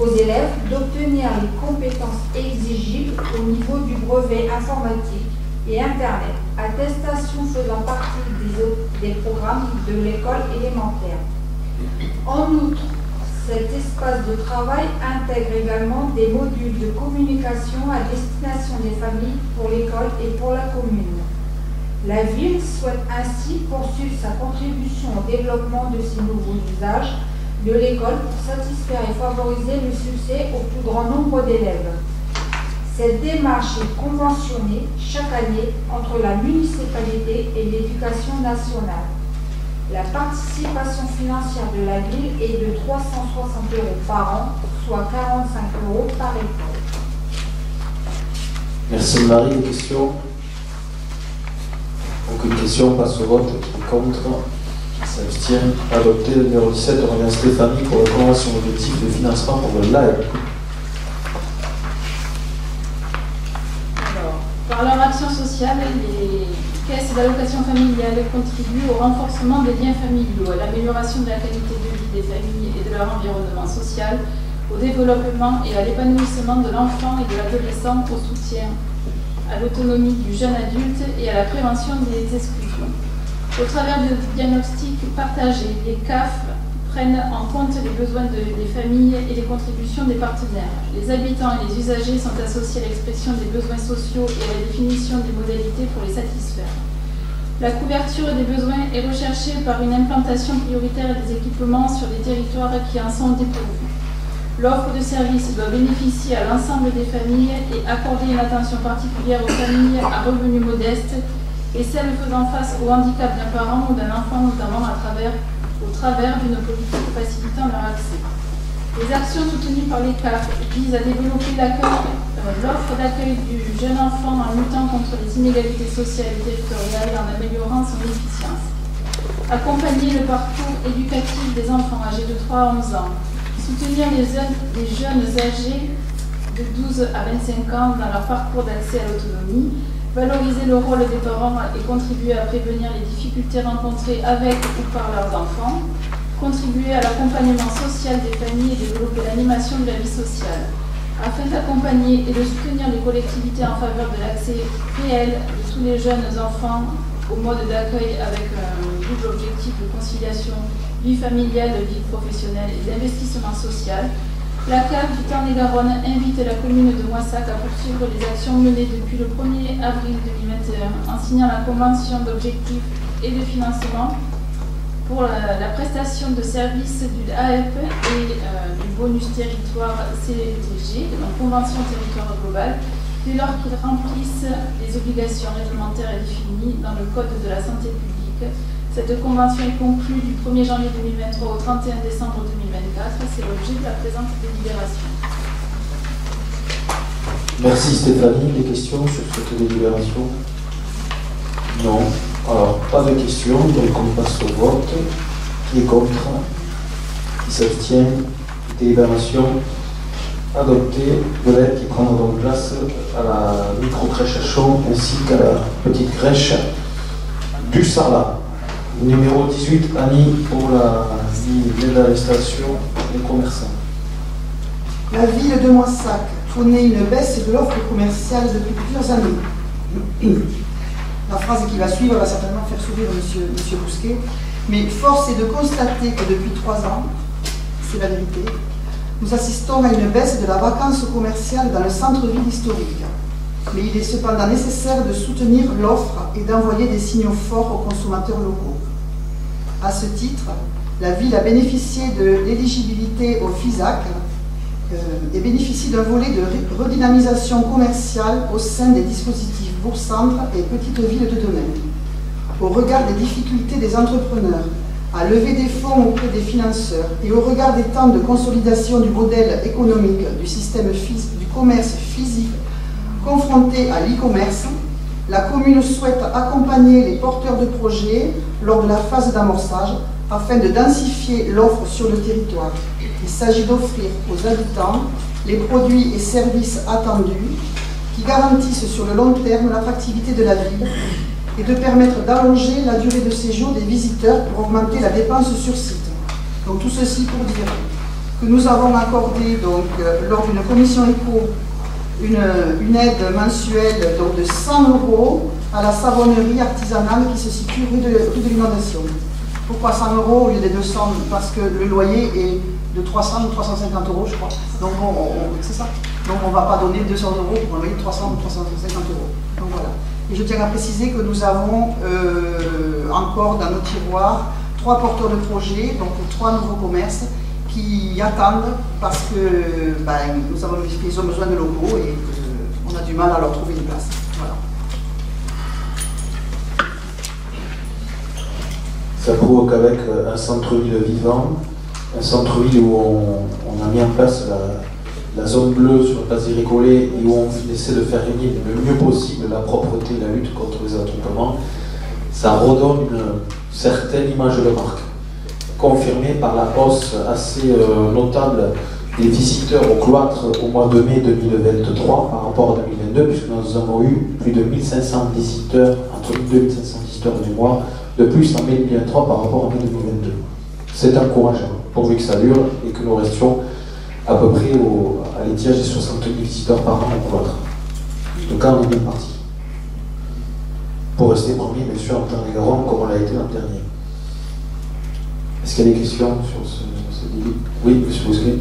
aux élèves d'obtenir les compétences exigibles au niveau du brevet informatique et Internet, attestation faisant partie des programmes de l'école élémentaire. En outre, cet espace de travail intègre également des modules de communication à destination des familles pour l'école et pour la commune. La ville souhaite ainsi poursuivre sa contribution au développement de ces nouveaux usages de l'école pour satisfaire et favoriser le succès au plus grand nombre d'élèves. Cette démarche est conventionnée chaque année entre la municipalité et l'éducation nationale. La participation financière de la ville est de 360 € par an, soit 45 € par école. Merci Marie. Des questions? Aucune question, passe au vote. Qui est contre? Qui s'abstient? Adopté. Le numéro 17 de René Stéphanie pour la convention d'objectif de financement pour le LAE. Par leur action sociale, les caisses d'allocation familiale contribuent au renforcement des liens familiaux, à l'amélioration de la qualité de vie des familles et de leur environnement social, au développement et à l'épanouissement de l'enfant et de l'adolescent, au soutien à l'autonomie du jeune adulte et à la prévention des exclusions. Au travers de diagnostics partagés, les CAF prennent en compte les besoins des familles et les contributions des partenaires. Les habitants et les usagers sont associés à l'expression des besoins sociaux et à la définition des modalités pour les satisfaire. La couverture des besoins est recherchée par une implantation prioritaire des équipements sur des territoires qui en sont dépourvus. L'offre de services doit bénéficier à l'ensemble des familles et accorder une attention particulière aux familles à revenus modestes et celles faisant face au handicap d'un parent ou d'un enfant, notamment au travers d'une politique facilitant leur accès. Les actions soutenues par les CAF visent à développer l'offre d'accueil du jeune enfant en luttant contre les inégalités sociales et territoriales et en améliorant son efficience. Accompagner le parcours éducatif des enfants âgés de 3 à 11 ans. Soutenir les jeunes âgés de 12 à 25 ans dans leur parcours d'accès à l'autonomie. Valoriser le rôle des parents et contribuer à prévenir les difficultés rencontrées avec ou par leurs enfants, contribuer à l'accompagnement social des familles et développer l'animation de la vie sociale, afin d'accompagner et de soutenir les collectivités en faveur de l'accès réel de tous les jeunes enfants au mode d'accueil avec un double objectif de conciliation vie familiale, vie professionnelle et d'investissement social. La CAF du Tarn-et-Garonne invite la commune de Moissac à poursuivre les actions menées depuis le 1er avril 2021 en signant la convention d'objectifs et de financement pour la prestation de services du AF et du bonus territoire CTG, donc convention territoire global, dès lors qu'ils remplissent les obligations réglementaires définies dans le Code de la santé publique. Cette convention est conclue du 1er janvier 2023 au 31 décembre 2024. C'est l'objet de la présente délibération. Merci Stéphanie. Des questions sur cette délibération? Non. Alors, Pas de questions, donc on passe au vote. Qui est contre? Qui s'abstient? Délibération adoptée. Belette qui prendra donc place à la micro-crèche à chaud ainsi qu'à la petite crèche du Sarlat. Numéro 18, Annie, pour l'aide à l'installation des commerçants. La ville de Moissac connaît une baisse de l'offre commerciale depuis plusieurs années. La phrase qui va suivre va certainement faire sourire monsieur Bousquet, mais force est de constater que depuis 3 ans, c'est la vérité, nous assistons à une baisse de la vacance commerciale dans le centre-ville historique. Mais il est cependant nécessaire de soutenir l'offre et d'envoyer des signaux forts aux consommateurs locaux. À ce titre, la ville a bénéficié de l'éligibilité au FISAC et bénéficie d'un volet de redynamisation commerciale au sein des dispositifs bourg-centre et petites villes de domaine. Au regard des difficultés des entrepreneurs à lever des fonds auprès des financeurs et au regard des temps de consolidation du modèle économique du système du commerce physique confronté à l'e-commerce, la commune souhaite accompagner les porteurs de projets lors de la phase d'amorçage afin de densifier l'offre sur le territoire. Il s'agit d'offrir aux habitants les produits et services attendus qui garantissent sur le long terme l'attractivité de la ville et de permettre d'allonger la durée de séjour des visiteurs pour augmenter la dépense sur site. Donc tout ceci pour dire que nous avons accordé donc, lors d'une commission éco une aide mensuelle donc, de 100 € à la savonnerie artisanale qui se situe rue de l'Inondation. Pourquoi 100 € au lieu des 200? Parce que le loyer est de 300 ou 350 €, je crois. Donc c'est ça. Donc on ne va pas donner 200 € pour un loyer de 300 ou 350 €. Donc voilà. Et je tiens à préciser que nous avons encore dans nos tiroirs 3 porteurs de projets, donc 3 nouveaux commerces qui attendent parce que ils ont besoin de locaux et qu'on a du mal à leur trouver une place. Voilà. Ça provoque avec un centre-ville vivant, un centre-ville où on a mis en place la zone bleue sur la place des Récollets et où on essaie de faire régner le mieux possible la propreté, la lutte contre les attroupements. Ça redonne une certaine image de marque, confirmée par la hausse assez notable des visiteurs au cloître au mois de mai 2023 par rapport à 2022, puisque nous avons eu plus de 1500 visiteurs, entre 2 et 1500 visiteurs du mois, de plus en mai 2023 par rapport à mai 2022. C'est encourageant, pourvu que ça dure et que nous restions à peu près à l'étiage des 60 000 visiteurs par an au cloître. Donc là, on est bien parti. Pour rester premier, bien sûr, en Tarn-et-Garonne, comme on l'a été l'an dernier. Est-ce qu'il y a des questions sur ce délit? Oui, monsieur Bousquet.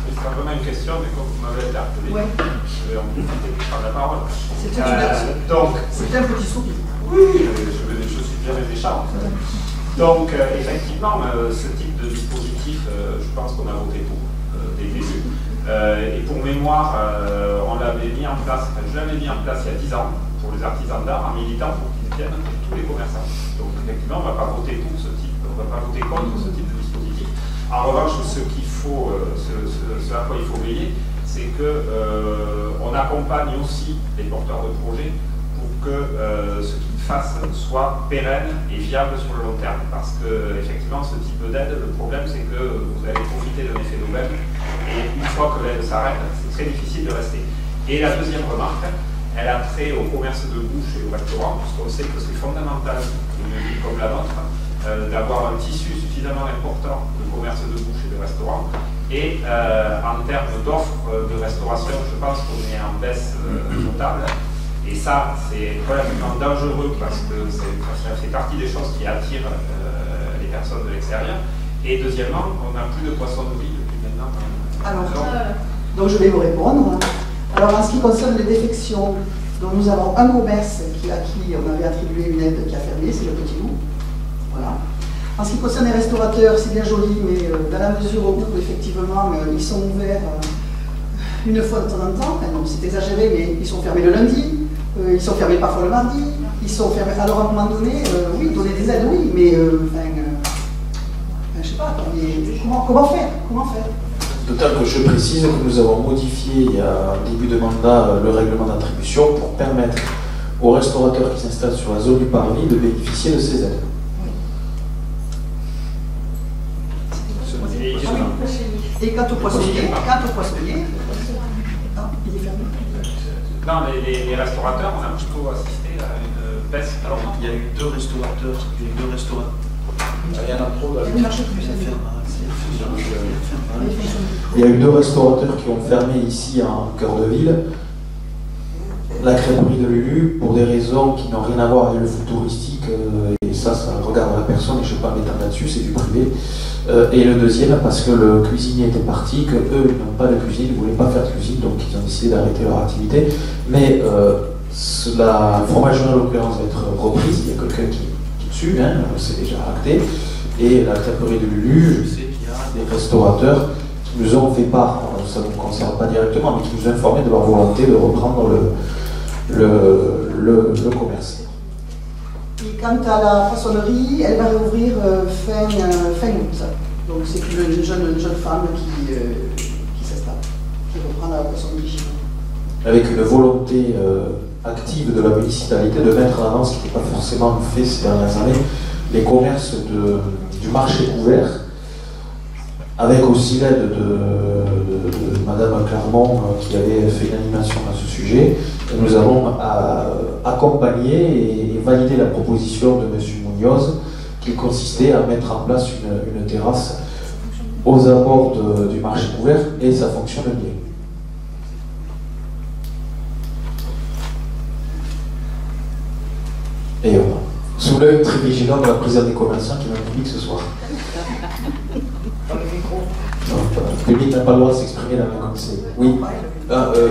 C'est pas vraiment une question, mais comme vous m'avez interpellé, je vais en profiter pour prendre la parole. C'est un petit soupir. Oui, je suis bien méchant. Donc, effectivement, ce type de dispositif, je pense qu'on a voté pour dès le début. Et pour mémoire, on l'avait mis en place, je l'avais mis en place il y a 10 ans pour les artisans d'art en militant pour qu'ils viennent pour tous les commerçants. Donc, effectivement, on ne va pas voter pour ce type, on ne va pas voter contre ce type de dispositif. En revanche, ce à quoi il faut veiller, c'est qu'on accompagne aussi les porteurs de projets pour que ce qu'ils fassent soit pérenne et viable sur le long terme. Parce que, effectivement, ce type d'aide, le problème, c'est que vous allez profiter d'un effet d'aubaine et une fois que l'aide s'arrête, c'est très difficile de rester. Et la deuxième remarque, elle a trait au commerce de bouche et au restaurant, puisqu'on sait que c'est fondamental, une ville comme la nôtre, d'avoir un tissu suffisamment important de commerce de bouche et de restaurant. Et en termes d'offres de restauration, je pense qu'on est en baisse notable. Et ça, c'est relativement dangereux parce que ça fait partie des choses qui attirent les personnes de l'extérieur. Et deuxièmement, on n'a plus de poissons de vie depuis maintenant. Donc je vais vous répondre. Alors en ce qui concerne les défections, donc nous avons un commerce à qui on avait attribué une aide qui a fermé, c'est le Petit Loup. Voilà. En ce qui concerne les restaurateurs, c'est bien joli, mais dans la mesure où effectivement ils sont ouverts une fois de temps en temps, enfin, c'est exagéré, mais ils sont fermés le lundi. Ils sont fermés parfois le mardi, ils sont fermés. Alors à un moment donné, oui, donner des aides, oui, mais je sais pas, comment faire? D'autant que je précise que nous avons modifié il y a un début de mandat le règlement d'attribution pour permettre aux restaurateurs qui s'installent sur la zone du Parvis de bénéficier de ces aides. Et quant au poissonnier, il est fermé. Non, les restaurateurs, on a plutôt assisté à une baisse. Alors, il y a eu deux restaurateurs. Il y en a trop là. Il y a eu 2 restaurateurs qui ont fermé ici en cœur de ville. La crêperie de Lulu, pour des raisons qui n'ont rien à voir avec le food touristique, et ça regarde la personne, et je ne vais pas m'étendre là-dessus, c'est du privé. Et le deuxième, parce que le cuisinier était parti, que eux n'ont pas de cuisine, ils ne voulaient pas faire de cuisine, donc ils ont décidé d'arrêter leur activité. Mais la fromagerie, en l'occurrence, va être reprise, il y a quelqu'un qui dessus, hein, c'est déjà acté. Et la crêperie de Lulu, je sais qu'il y a des restaurateurs qui nous ont fait part, ça ne nous concerne pas directement, mais qui nous ont informé de leur volonté de reprendre le commerce. Et quant à la façonnerie, elle va réouvrir fin août. Donc c'est une jeune femme qui s'installe, qui reprend la façonnerie chez nous. Avec une volonté active de la municipalité de mettre en avant, ce qui n'était pas forcément fait ces dernières années, les commerces du marché couvert, avec aussi l'aide de Madame Clermont qui avait fait une animation à ce sujet. Et nous avons accompagné et validé la proposition de M. Munoz qui consistait à mettre en place une terrasse aux abords du marché couvert, et ça fonctionne bien. Et voilà. Sous l'œil très vigilant de la présidente des commerçants qui m'a public ce soir. Non, le public n'a pas le droit de s'exprimer là, comme c'est. Oui.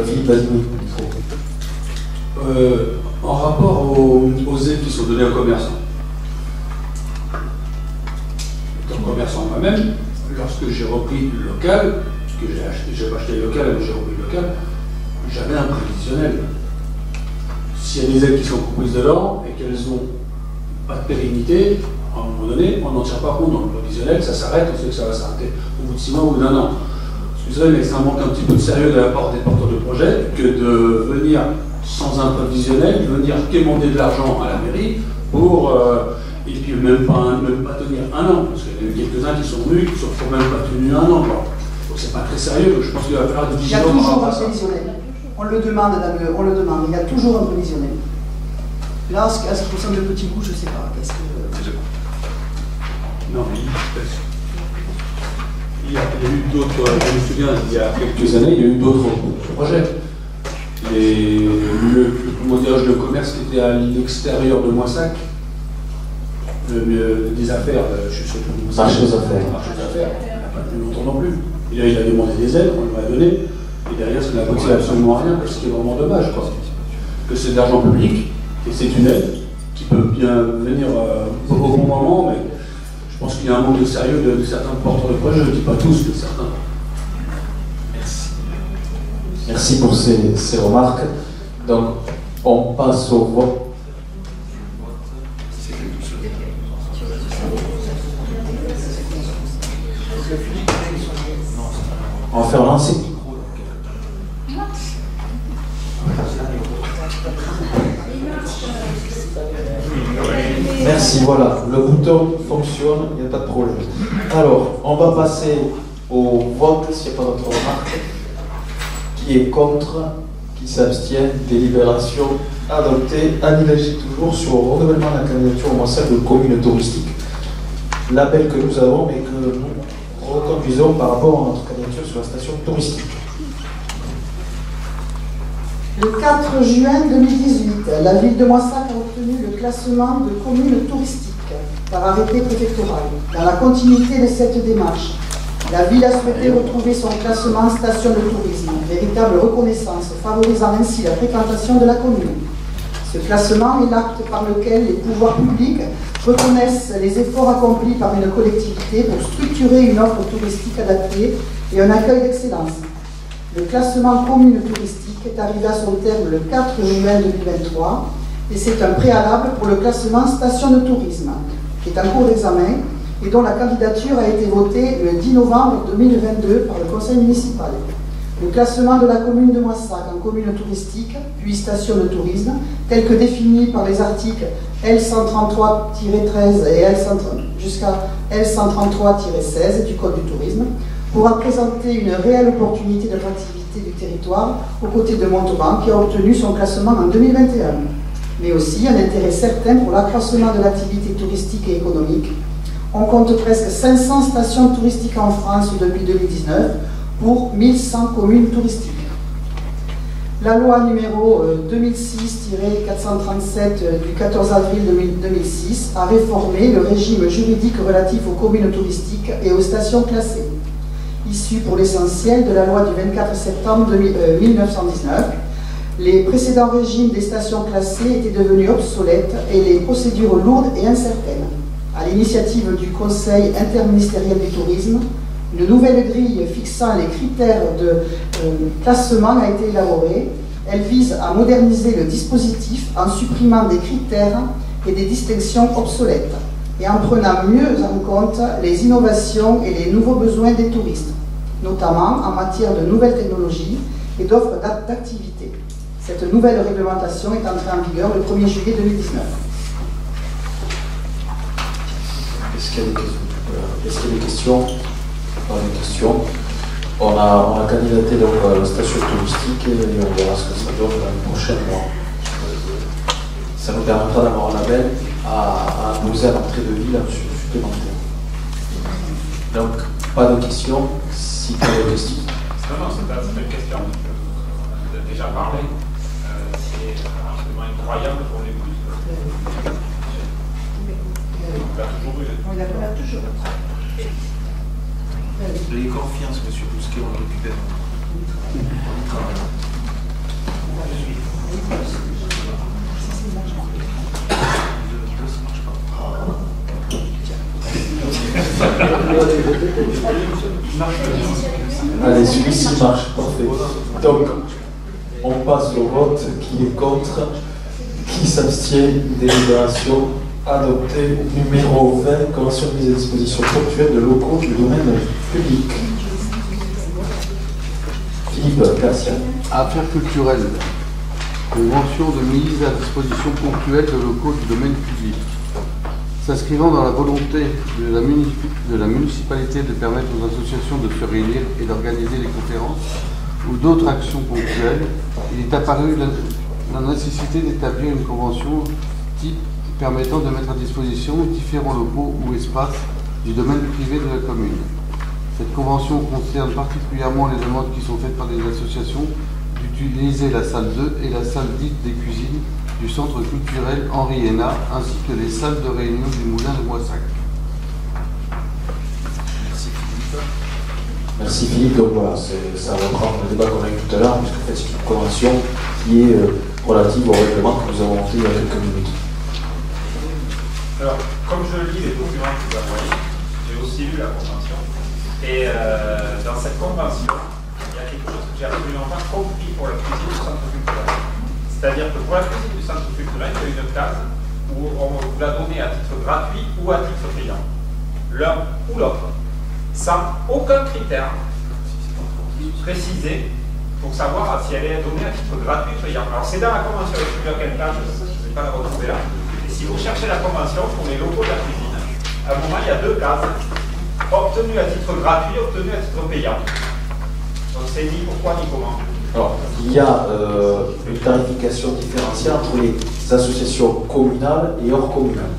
Philippe, vas-y, oui. En rapport aux aides qui sont données aux commerçants. Comme commerçant moi-même, lorsque j'ai repris le local, puisque j'ai pas acheté le local, mais j'ai repris le local, j'avais un prévisionnel. S'il y a des aides qui sont comprises dedans et qu'elles n'ont pas de pérennité, à un moment donné, on n'en tire pas compte dans le prévisionnel, ça s'arrête, on sait que ça va s'arrêter au bout de 6 mois ou d'un an. Excusez-moi, mais ça manque un petit peu de sérieux de la part des porteurs de projet que de venir sans un prévisionnel, venir quémander de l'argent à la mairie pour, et puis même pas tenir un an, parce qu'il y a eu quelques-uns qui sont venus, qui ne sont même pas tenus un an. Quoi. Donc c'est pas très sérieux, donc je pense qu'il va falloir de vigilance. Il y a toujours un prévisionnel. On le demande, il y a toujours un prévisionnel. Là, à ce qui concerne le petit bout, je ne sais pas. Non, mais il y a eu d'autres, je me souviens, il y a quelques années, il y a eu d'autres projets. Et le commerce qui était à l'extérieur de Moissac, des affaires, je suis sûr que marché aux affaires. Marché aux affaires, il n'y a pas plus longtemps non plus. Et là, il a demandé des aides, on lui a donné. Et derrière, ça n'a abouti absolument à rien, ce qui est vraiment dommage. Quoi. Que c'est de l'argent public, et c'est une aide qui peut bien venir au bon moment, mais je pense qu'il y a un manque de sérieux de certains porteurs de projets, je ne dis pas tous, mais certains. Merci pour ces remarques. Donc, on passe au vote. On va faire lancer. Merci, voilà, le bouton fonctionne, il n'y a pas de problème. Alors, on va passer au vote, s'il n'y a pas d'autres remarques. Qui est contre, qui s'abstient, délibération adoptée. Annie Lagier toujours sur le renouvellement de la candidature au Moissac de commune touristique. L'appel que nous avons et que nous reconduisons par rapport à notre candidature sur la station touristique. Le 4 juin 2018, la ville de Moissac a obtenu le classement de commune touristique par arrêté préfectoral. Dans la continuité de cette démarche, la ville a souhaité retrouver son classement station de tourisme, véritable reconnaissance, favorisant ainsi la fréquentation de la commune. Ce classement est l'acte par lequel les pouvoirs publics reconnaissent les efforts accomplis par une collectivité pour structurer une offre touristique adaptée et un accueil d'excellence. Le classement commune touristique est arrivé à son terme le 4 juin 2023 et c'est un préalable pour le classement station de tourisme, qui est en cours d'examen et dont la candidature a été votée le 10 novembre 2022 par le conseil municipal. Le classement de la commune de Moissac en commune touristique, puis station de tourisme, tel que défini par les articles L133-13 et jusqu'à L133-16 du Code du tourisme, pourra présenter une réelle opportunité d'attractivité du territoire aux côtés de Montauban qui a obtenu son classement en 2021, mais aussi un intérêt certain pour l'accroissement de l'activité touristique et économique. On compte presque 500 stations touristiques en France depuis 2019 pour 1100 communes touristiques. La loi numéro 2006-437 du 14 avril 2006 a réformé le régime juridique relatif aux communes touristiques et aux stations classées, issu pour l'essentiel de la loi du 24 septembre 1919. Les précédents régimes des stations classées étaient devenus obsolètes et les procédures lourdes et incertaines. À l'initiative du Conseil interministériel du tourisme, une nouvelle grille fixant les critères de classement a été élaborée. Elle vise à moderniser le dispositif en supprimant des critères et des distinctions obsolètes et en prenant mieux en compte les innovations et les nouveaux besoins des touristes, notamment en matière de nouvelles technologies et d'offres d'activités. Cette nouvelle réglementation est entrée en vigueur le 1er juillet 2019. Est-ce qu'il y a des questions? Pas de questions. On a candidaté donc à la station touristique et on verra ce que ça donne l'année prochaine. Ça nous permettra d'avoir un label à imposer à l'entrée de ville supplémentaire. Donc, pas de questions. Si tu as des questions. Non, c'est pas une question. On a déjà parlé. C'est absolument incroyable pour les plus. On l'a toujours eu. On l'a toujours eu. Ayez confiance, monsieur Bousquet, on le récupère. Allez, celui-ci marche, parfait. Donc, on passe au vote. Qui est contre? Qui s'abstient? Délibération adoptée. Numéro 20, convention de mise à disposition ponctuelle de locaux du domaine public. Philippe Garcia. Affaires culturelles. Convention de mise à disposition ponctuelle de locaux du domaine public. S'inscrivant dans la volonté de la municipalité de permettre aux associations de se réunir et d'organiser des conférences ou d'autres actions ponctuelles, il est apparu la nécessité d'établir une convention type permettant de mettre à disposition différents locaux ou espaces du domaine privé de la commune. Cette convention concerne particulièrement les demandes qui sont faites par des associations d'utiliser la salle 2 et la salle dite des cuisines du centre culturel Henri Hénard, ainsi que les salles de réunion du Moulin de Moissac. Merci Philippe. Merci Philippe. Donc voilà, ça reprend le débat qu'on a eu tout à l'heure, puisque en fait, c'est une convention qui est relative au règlement que nous avons fait il y a quelques minutes. Alors, comme je lis les documents que vous avez envoyés, j'ai aussi lu la convention. Et dans cette convention, il y a quelque chose que j'ai absolument pas compris pour la cuisine du centre culturel. C'est-à-dire que pour la cuisine du centre culturel, il y a une case où on vous l'a donnée à titre gratuit ou à titre payant. L'un ou l'autre. Sans aucun critère précisé pour savoir si elle est donnée à titre gratuit ou payant. Alors c'est dans la convention, je ne sais plus à quelle page, je ne vais pas la retrouver là. Et si vous cherchez la convention pour les locaux de la cuisine, à un moment il y a deux cases. Obtenu à titre gratuit, obtenu à titre payant. Donc c'est ni pourquoi ni comment. Alors, il y a une tarification différenciée entre les associations communales et hors communales.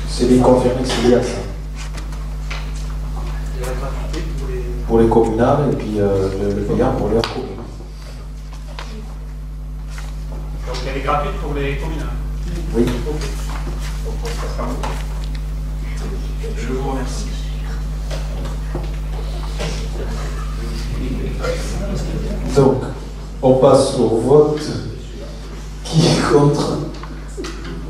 C'est bien confirmé que c'est lié à ça. Pour les communales et puis le payant pour les hors communales. Donc elle est gratuite pour les communales. Oui. Je vous remercie. Donc, on passe au vote. Qui est contre?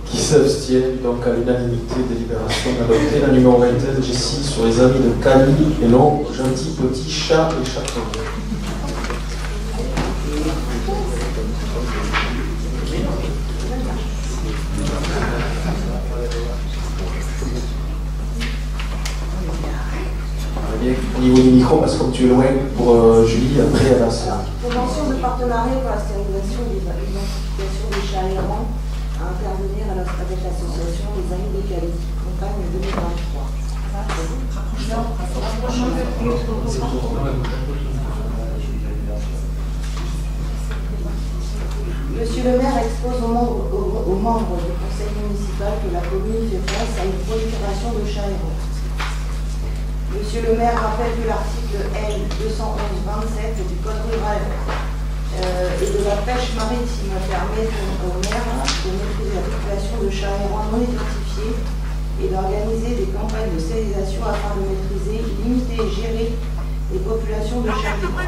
Qui s'abstient? Donc, à l'unanimité, délibération d'adopter la numéro 21 Jessie sur les avis de Camille et non gentil petit chat et chaton. micro parce que comme tu es loin pour Julie, après elle a ça. Convention de partenariat pour la stérilisation et l'identification des chats errants à intervenir avec l'association Les Amis des Cali, campagne 2023. Monsieur le maire expose aux membres du conseil municipal que la commune fait face à une prolifération de chats errants. Monsieur le maire rappelle que l'article L 211-27 du Code rural et de la pêche maritime permet au maire de maîtriser la population de chats errants non identifiés et d'organiser des campagnes de stérilisation afin de maîtriser, limiter et gérer les populations de chats errants.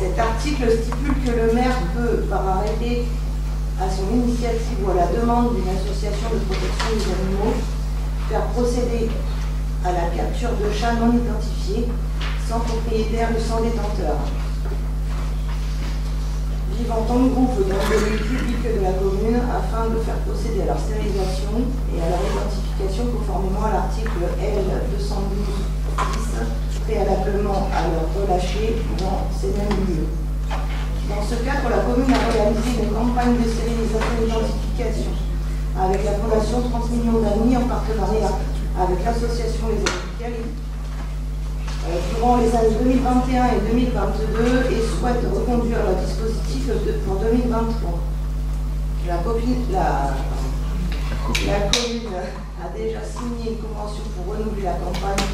Cet article stipule que le maire peut, par arrêté à son initiative ou à la demande d'une association de protection des animaux, faire procéder à la capture de chats non identifiés, sans propriétaire ou sans détenteur, vivant en groupe dans le lieu public de la commune, afin de faire procéder à leur stérilisation et à leur identification conformément à l'article L 212-10, préalablement à leur relâcher dans ces mêmes lieux. Dans ce cadre, la commune a réalisé une campagne de stérilisation et d'identification avec la Fondation 30 millions d'amis en partenariat avec l'association Les Amis du Cali durant les années 2021 et 2022 et souhaite reconduire le dispositif pour 2023. La commune a déjà signé une convention pour renouveler la campagne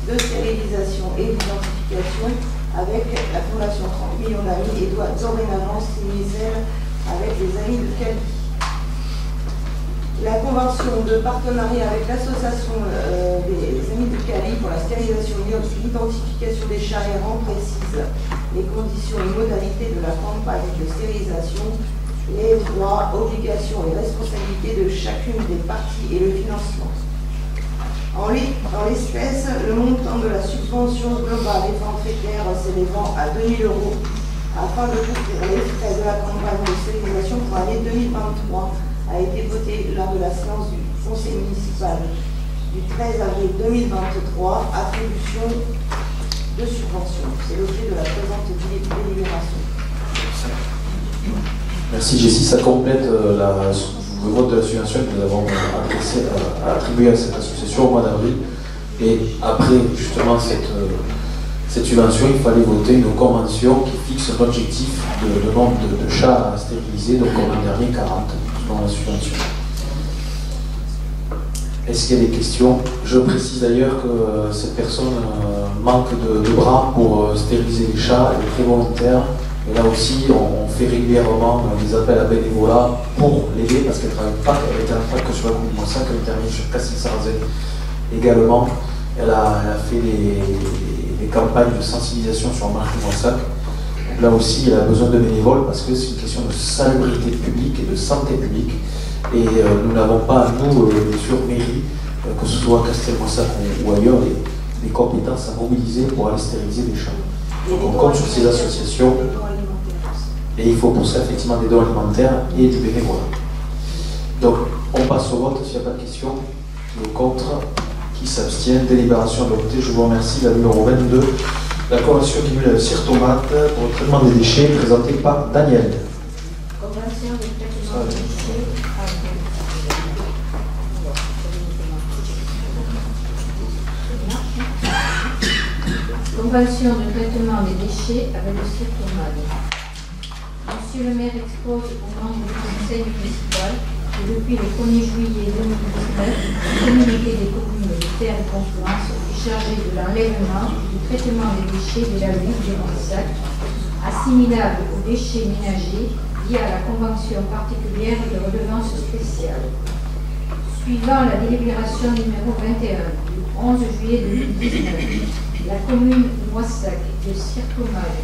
de stérilisation et d'identification avec la Fondation 30 millions d'amis et doit dorénavant signer celle avec les Amis de Cali. La convention de partenariat avec l'association des Amis de Cali pour la stérilisation et l'identification des chats errants précise les conditions et modalités de la campagne de stérilisation, les droits, obligations et responsabilités de chacune des parties et le financement. En l'espèce, le montant de la subvention globale et forfaitaire s'élevant à 2 000 € afin de couvrir les frais de la campagne de stérilisation pour l'année 2023 a été voté lors de la séance du conseil municipal du 13 avril 2023, attribution de subvention. C'est l'objet de la présente délibération. Merci Jessie, ça complète le vote de la subvention que nous avons attribué à cette association au mois d'avril. Et après justement cette subvention, il fallait voter une convention qui fixe un objectif de nombre de chats à stériliser, donc comme l'an dernier 40 dans la subvention. Est-ce qu'il y a des questions? Je précise d'ailleurs que cette personne manque de bras pour stériliser les chats, elle est très volontaire. Et là aussi, on fait régulièrement des appels à bénévolat pour l'aider parce qu'elle ne travaille pas, elle n'intervient pas que sur la commune de Moissac, elle intervient sur Cassis-Sarrazin également. Elle a fait des campagnes de sensibilisation sur le marché de Moissac. Donc là aussi, elle a besoin de bénévoles parce que c'est une question de salubrité publique et de santé publique. Et nous n'avons pas, nous, bien sûr, mairie, que ce soit à Castel-Moissac ou ailleurs, les compétences à mobiliser pour aller stériliser les chats. Donc on compte sur ces associations. Et il faut pour ça effectivement des dons alimentaires et du bénévolat. Donc on passe au vote s'il n'y a pas de questions. Qui est contre? Qui s'abstient? Délibération adoptée. Je vous remercie. La numéro 22, la convention qui la cire tomate pour le traitement des déchets, présentée par Daniel. Convention de traitement des déchets Convention de traitement des déchets avec le cire tomate. Monsieur le maire expose aux membres du conseil municipal que depuis le 1er juillet 2019, le communiqué des communes de terre et confluence est chargé de l'enlèvement et du traitement des déchets de la ville de Moissac, assimilables aux déchets ménagers via la convention particulière de redevance spéciale. Suivant la délibération numéro 21 du 11 juillet 2019, la commune de Moissac et de Circomade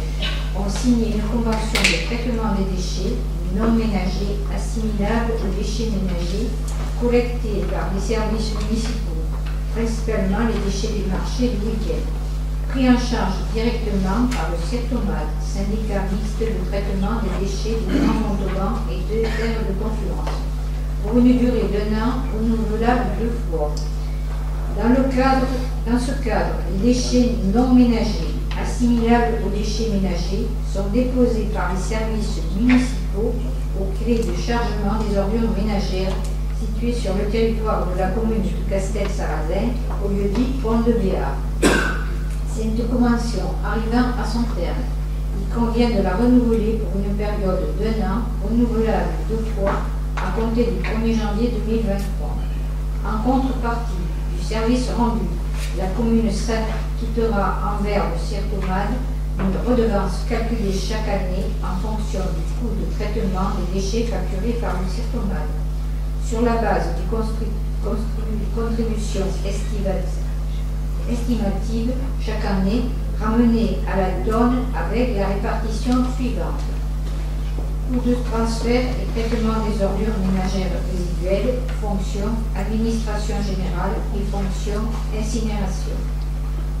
ont signé une convention de traitement des déchets non ménagers assimilables aux déchets ménagers collectés par les services municipaux, principalement les déchets du marché du week-end, pris en charge directement par le Circomade, syndicat mixte de traitement des déchets du Grand Montauban et de terres de confluence, pour une durée d'1 an renouvelable 2 fois. Dans le cadre Dans ce cadre, les déchets non ménagers, assimilables aux déchets ménagers, sont déposés par les services municipaux aux clés de chargement des ordures ménagères situées sur le territoire de la commune de Castel-Sarrazin, au lieu-dit Pont de Béart. Cette convention arrivant à son terme, il convient de la renouveler pour une période d'1 an, renouvelable 2 fois, à compter du 1er janvier 2023. En contrepartie du service rendu, la commune quittera envers le Cirtomad une redevance calculée chaque année en fonction du coût de traitement des déchets facturés par le Cirtomad. Sur la base des contributions estimatives chaque année, ramenées à la donne avec la répartition suivante. Coût de transfert et traitement des ordures ménagères résiduelles, fonction administration générale et fonction incinération.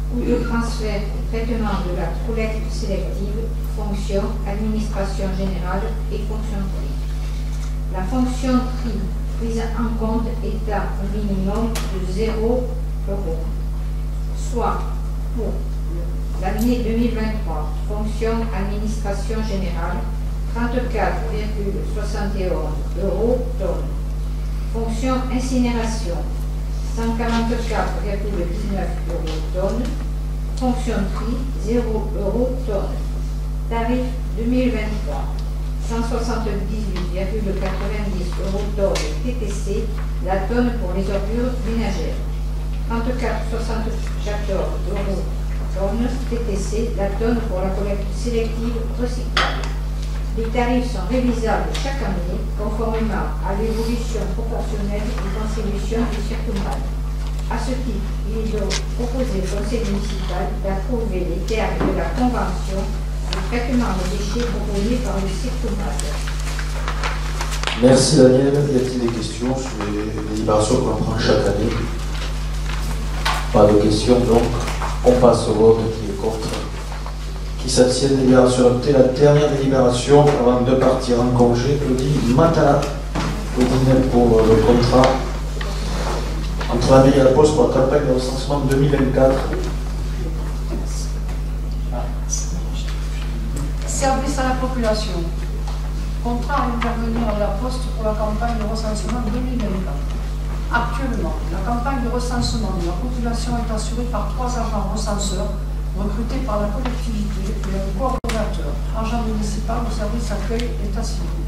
Coût de transfert et traitement de la collecte sélective, fonction administration générale et fonction tri. La fonction tri prise en compte est à un minimum de 0 €, soit pour l'année 2023, fonction administration générale, 34,71 € tonnes. Fonction incinération, 144,19 € tonnes. Fonction tri, 0 € tonnes. Tarif 2023, 178,90 € tonnes TTC, la tonne pour les ordures ménagères. 34,74 € tonnes TTC, la tonne pour la collecte sélective recyclable. Les tarifs sont révisables chaque année, conformément à l'évolution proportionnelle des contributions du Cirtomad. À ce titre, il est donc proposé au Conseil municipal d'approuver les termes de la convention de traitement des déchets proposée par le Cirtomad. Merci Daniel. Y a-t-il des questions sur les délibérations que l'on prend chaque année? Pas de questions, donc on passe au vote. Qui est contre? Qui s'abstient? Délibération adoptée. La dernière délibération avant de partir en congé, Claudine Matala. Claudine, pour le contrat entre la mairie et la Poste pour la campagne de recensement 2024. Service à la population. Contrat à intervenir à la Poste pour la campagne de recensement 2024. Actuellement, la campagne de recensement de la population est assurée par 3 agents recenseurs recrutés par la collectivité et un coordonnateur, agent municipal au service accueil état civil.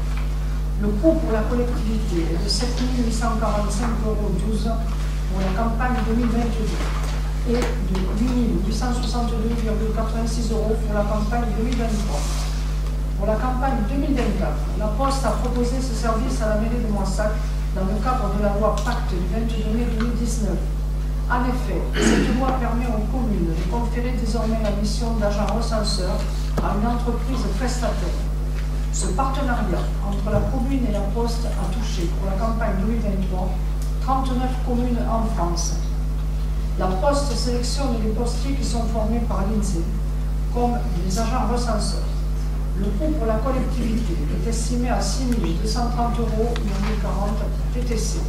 Le coût pour la collectivité est de 7 845,12 € pour la campagne 2022 et de 8 862,86 € pour la campagne 2023. Pour la campagne 2024, la Poste a proposé ce service à la mairie de Moissac dans le cadre de la loi Pacte du 22 mai 2019. En effet, cette loi permet aux communes de conférer désormais la mission d'agent recenseur à une entreprise prestataire. Ce partenariat entre la commune et la Poste a touché pour la campagne 2023 39 communes en France. La Poste sélectionne les postiers qui sont formés par l'INSEE comme des agents recenseurs. Le coût pour la collectivité est estimé à 6 230,40 € TTC,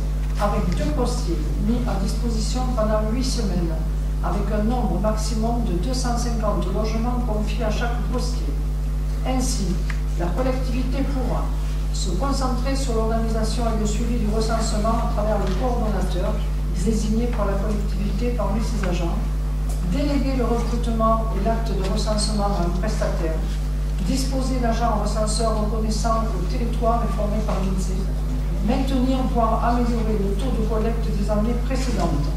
avec 2 postiers mis à disposition pendant 8 semaines, avec un nombre maximum de 250 logements confiés à chaque postier. Ainsi, la collectivité pourra se concentrer sur l'organisation et le suivi du recensement à travers le coordonnateur désigné par la collectivité parmi ses agents, déléguer le recrutement et l'acte de recensement à un prestataire, disposer l'agent recenseur reconnaissant le territoire et formé par l'INSEE, maintenir voire améliorer le taux de collecte des années précédentes.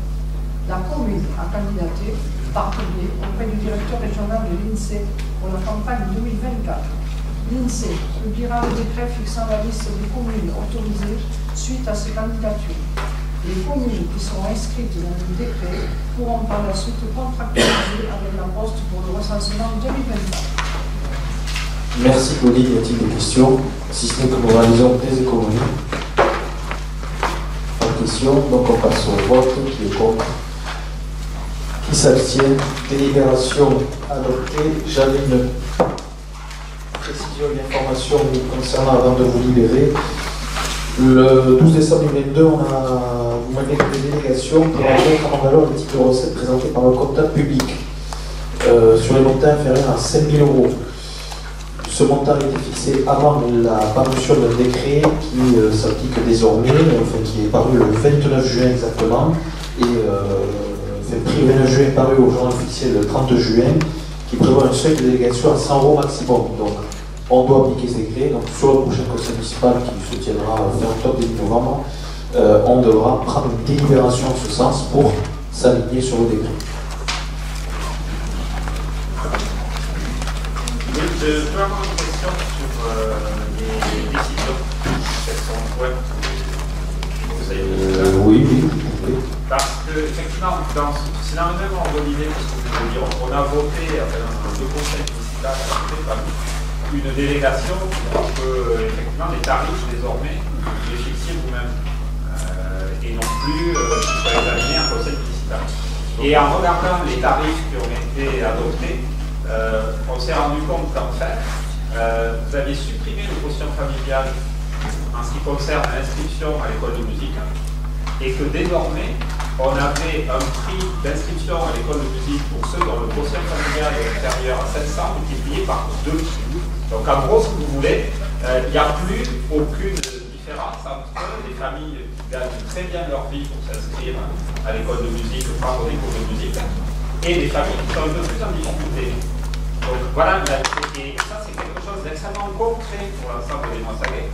La commune a candidaté par courrier auprès du directeur régional de l'INSEE pour la campagne 2024. L'INSEE publiera le décret fixant la liste des communes autorisées suite à ces candidatures. Les communes qui seront inscrites dans le décret pourront par la suite contractualiser avec la Poste pour le recensement 2024. Merci Claudine. Y a-t-il des questions? Si ce n'est que nous réalisons des économies. Pas de questions, donc on passe au vote. Qui est contre? Qui s'abstient? Délibération adoptée. J'avais une précision, une information concernant avant de vous libérer. Le 12 décembre 2022, on a vous m'avez fait des délégations pour mettre en valeur le type de recette présenté par le comptable public sur les montants inférieurs à 5 000 €. Ce montant a été fixé avant la parution d'un décret qui s'applique désormais, enfin qui est paru le 29 juin exactement, et le 29 juin est paru au journal officiel le 30 juin, qui prévoit un seuil de délégation à 100 € maximum. Donc on doit appliquer ce décret. Donc sur le prochain conseil municipal qui se tiendra fin octobre, début novembre, on devra prendre une délibération en ce sens pour s'aligner sur le décret. Je peux avoir une question sur les décisions. Elles sont ouvertes. Vous avez Oui. Parce que, effectivement, c'est dans le même ordre d'idée que ce que je veux dire. On a voté, le conseil municipal a voté une délégation pour que, effectivement, les tarifs, désormais, les fixiez vous-même. Et non plus qu'ils soient examinés en conseil municipal. Et en regardant les tarifs qui ont été adoptés, on s'est rendu compte qu'en fait, vous aviez supprimé le quotient familial en ce qui concerne l'inscription à l'école de musique et que désormais, on avait un prix d'inscription à l'école de musique pour ceux dont le quotient familial est inférieur à 700 multiplié par 2. Donc en gros, si vous voulez, il n'y a plus aucune différence entre les familles qui gagnent très bien leur vie pour s'inscrire à l'école de musique, prendre des cours de musique, et les familles qui sont un peu plus en difficulté. Donc voilà, et ça c'est quelque chose d'extrêmement concret pour l'ensemble des Moissagais,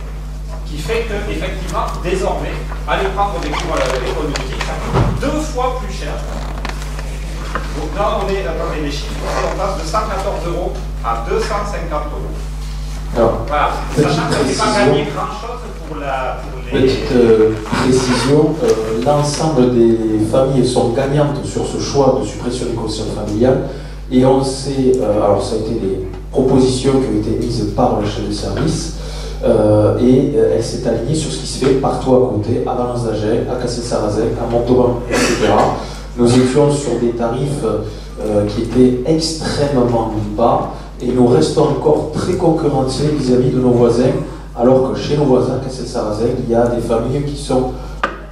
qui fait que, effectivement, désormais, aller prendre des cours à l'école de musique, ça coûte 2 fois plus cher. Donc là, on est, attendez les chiffres, on passe de 114 € à 250 €. Alors, voilà, sachant que c'est pas gagné grand-chose pour les... Petite précision, l'ensemble des familles sont gagnantes sur ce choix de suppression du quotient familial. Et on sait, alors ça a été des propositions qui ont été mises par le chef de service, et elle s'est alignée sur ce qui se fait partout à côté, à Valence d'Agen, à Cassel-Sarrazin, à Montauban, etc. Nous étions sur des tarifs qui étaient extrêmement bas, et nous restons encore très concurrentiels vis-à-vis de nos voisins, alors que chez nos voisins, à Cassel-Sarrazin, il y a des familles qui sont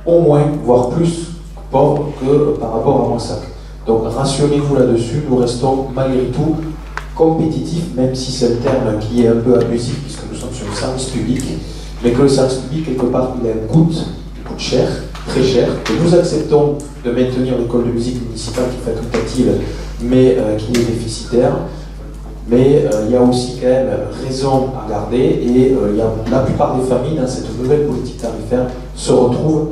au moins, voire plus, pauvres que par rapport à Moissac. Donc rassurez-vous là-dessus, nous restons malgré tout compétitifs, même si c'est un terme qui est un peu abusif, puisque nous sommes sur le service public, mais que le service public, quelque part, il a un coût, il coûte cher, très cher, et nous acceptons de maintenir l'école de musique municipale qui est facultative, mais qui est déficitaire. Mais il y a aussi quand même raison à garder, et la plupart des familles, dans cette nouvelle politique tarifaire, se retrouvent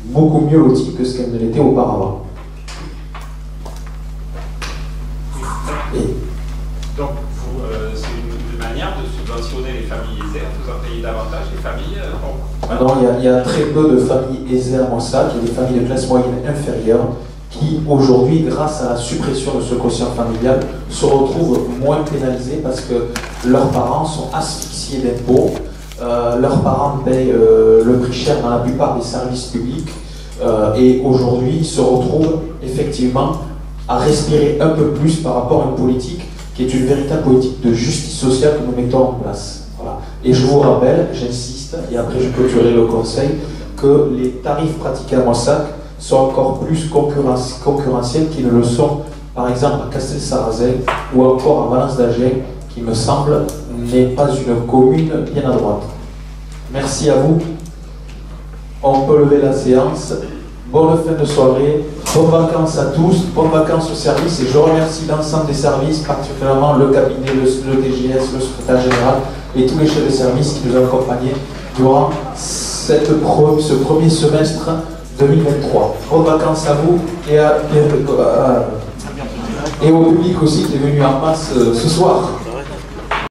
beaucoup mieux loties que ce qu'elles ne l'étaient auparavant. Donc, c'est une manière de subventionner les familles aisées, vous en payez davantage les familles Alors, il y a très peu de familles aisées à Moissac, il y a des familles de classe moyenne inférieure qui, aujourd'hui, grâce à la suppression de ce quotient familial, se retrouvent moins pénalisées parce que leurs parents sont asphyxiés d'impôts, leurs parents payent le prix cher dans la plupart des services publics, et aujourd'hui, ils se retrouvent effectivement à respirer un peu plus par rapport à une politique qui est une véritable politique de justice sociale que nous mettons en place. Voilà. Et je vous rappelle, j'insiste, et après je clôturerai le conseil, que les tarifs pratiqués à Moissac sont encore plus concurrentiels qu'ils ne le sont, par exemple, à Cassel-Sarrazin ou encore à Valence d'Agen, qui me semble n'est pas une commune bien à droite. Merci à vous. On peut lever la séance. Bonne fin de soirée, bonnes vacances à tous, bonnes vacances au service, et je remercie l'ensemble des services, particulièrement le cabinet, le TGS, le secrétaire général et tous les chefs de service qui nous ont accompagnés durant ce premier semestre 2023. Bonnes vacances à vous et au public aussi qui est venu en masse ce soir.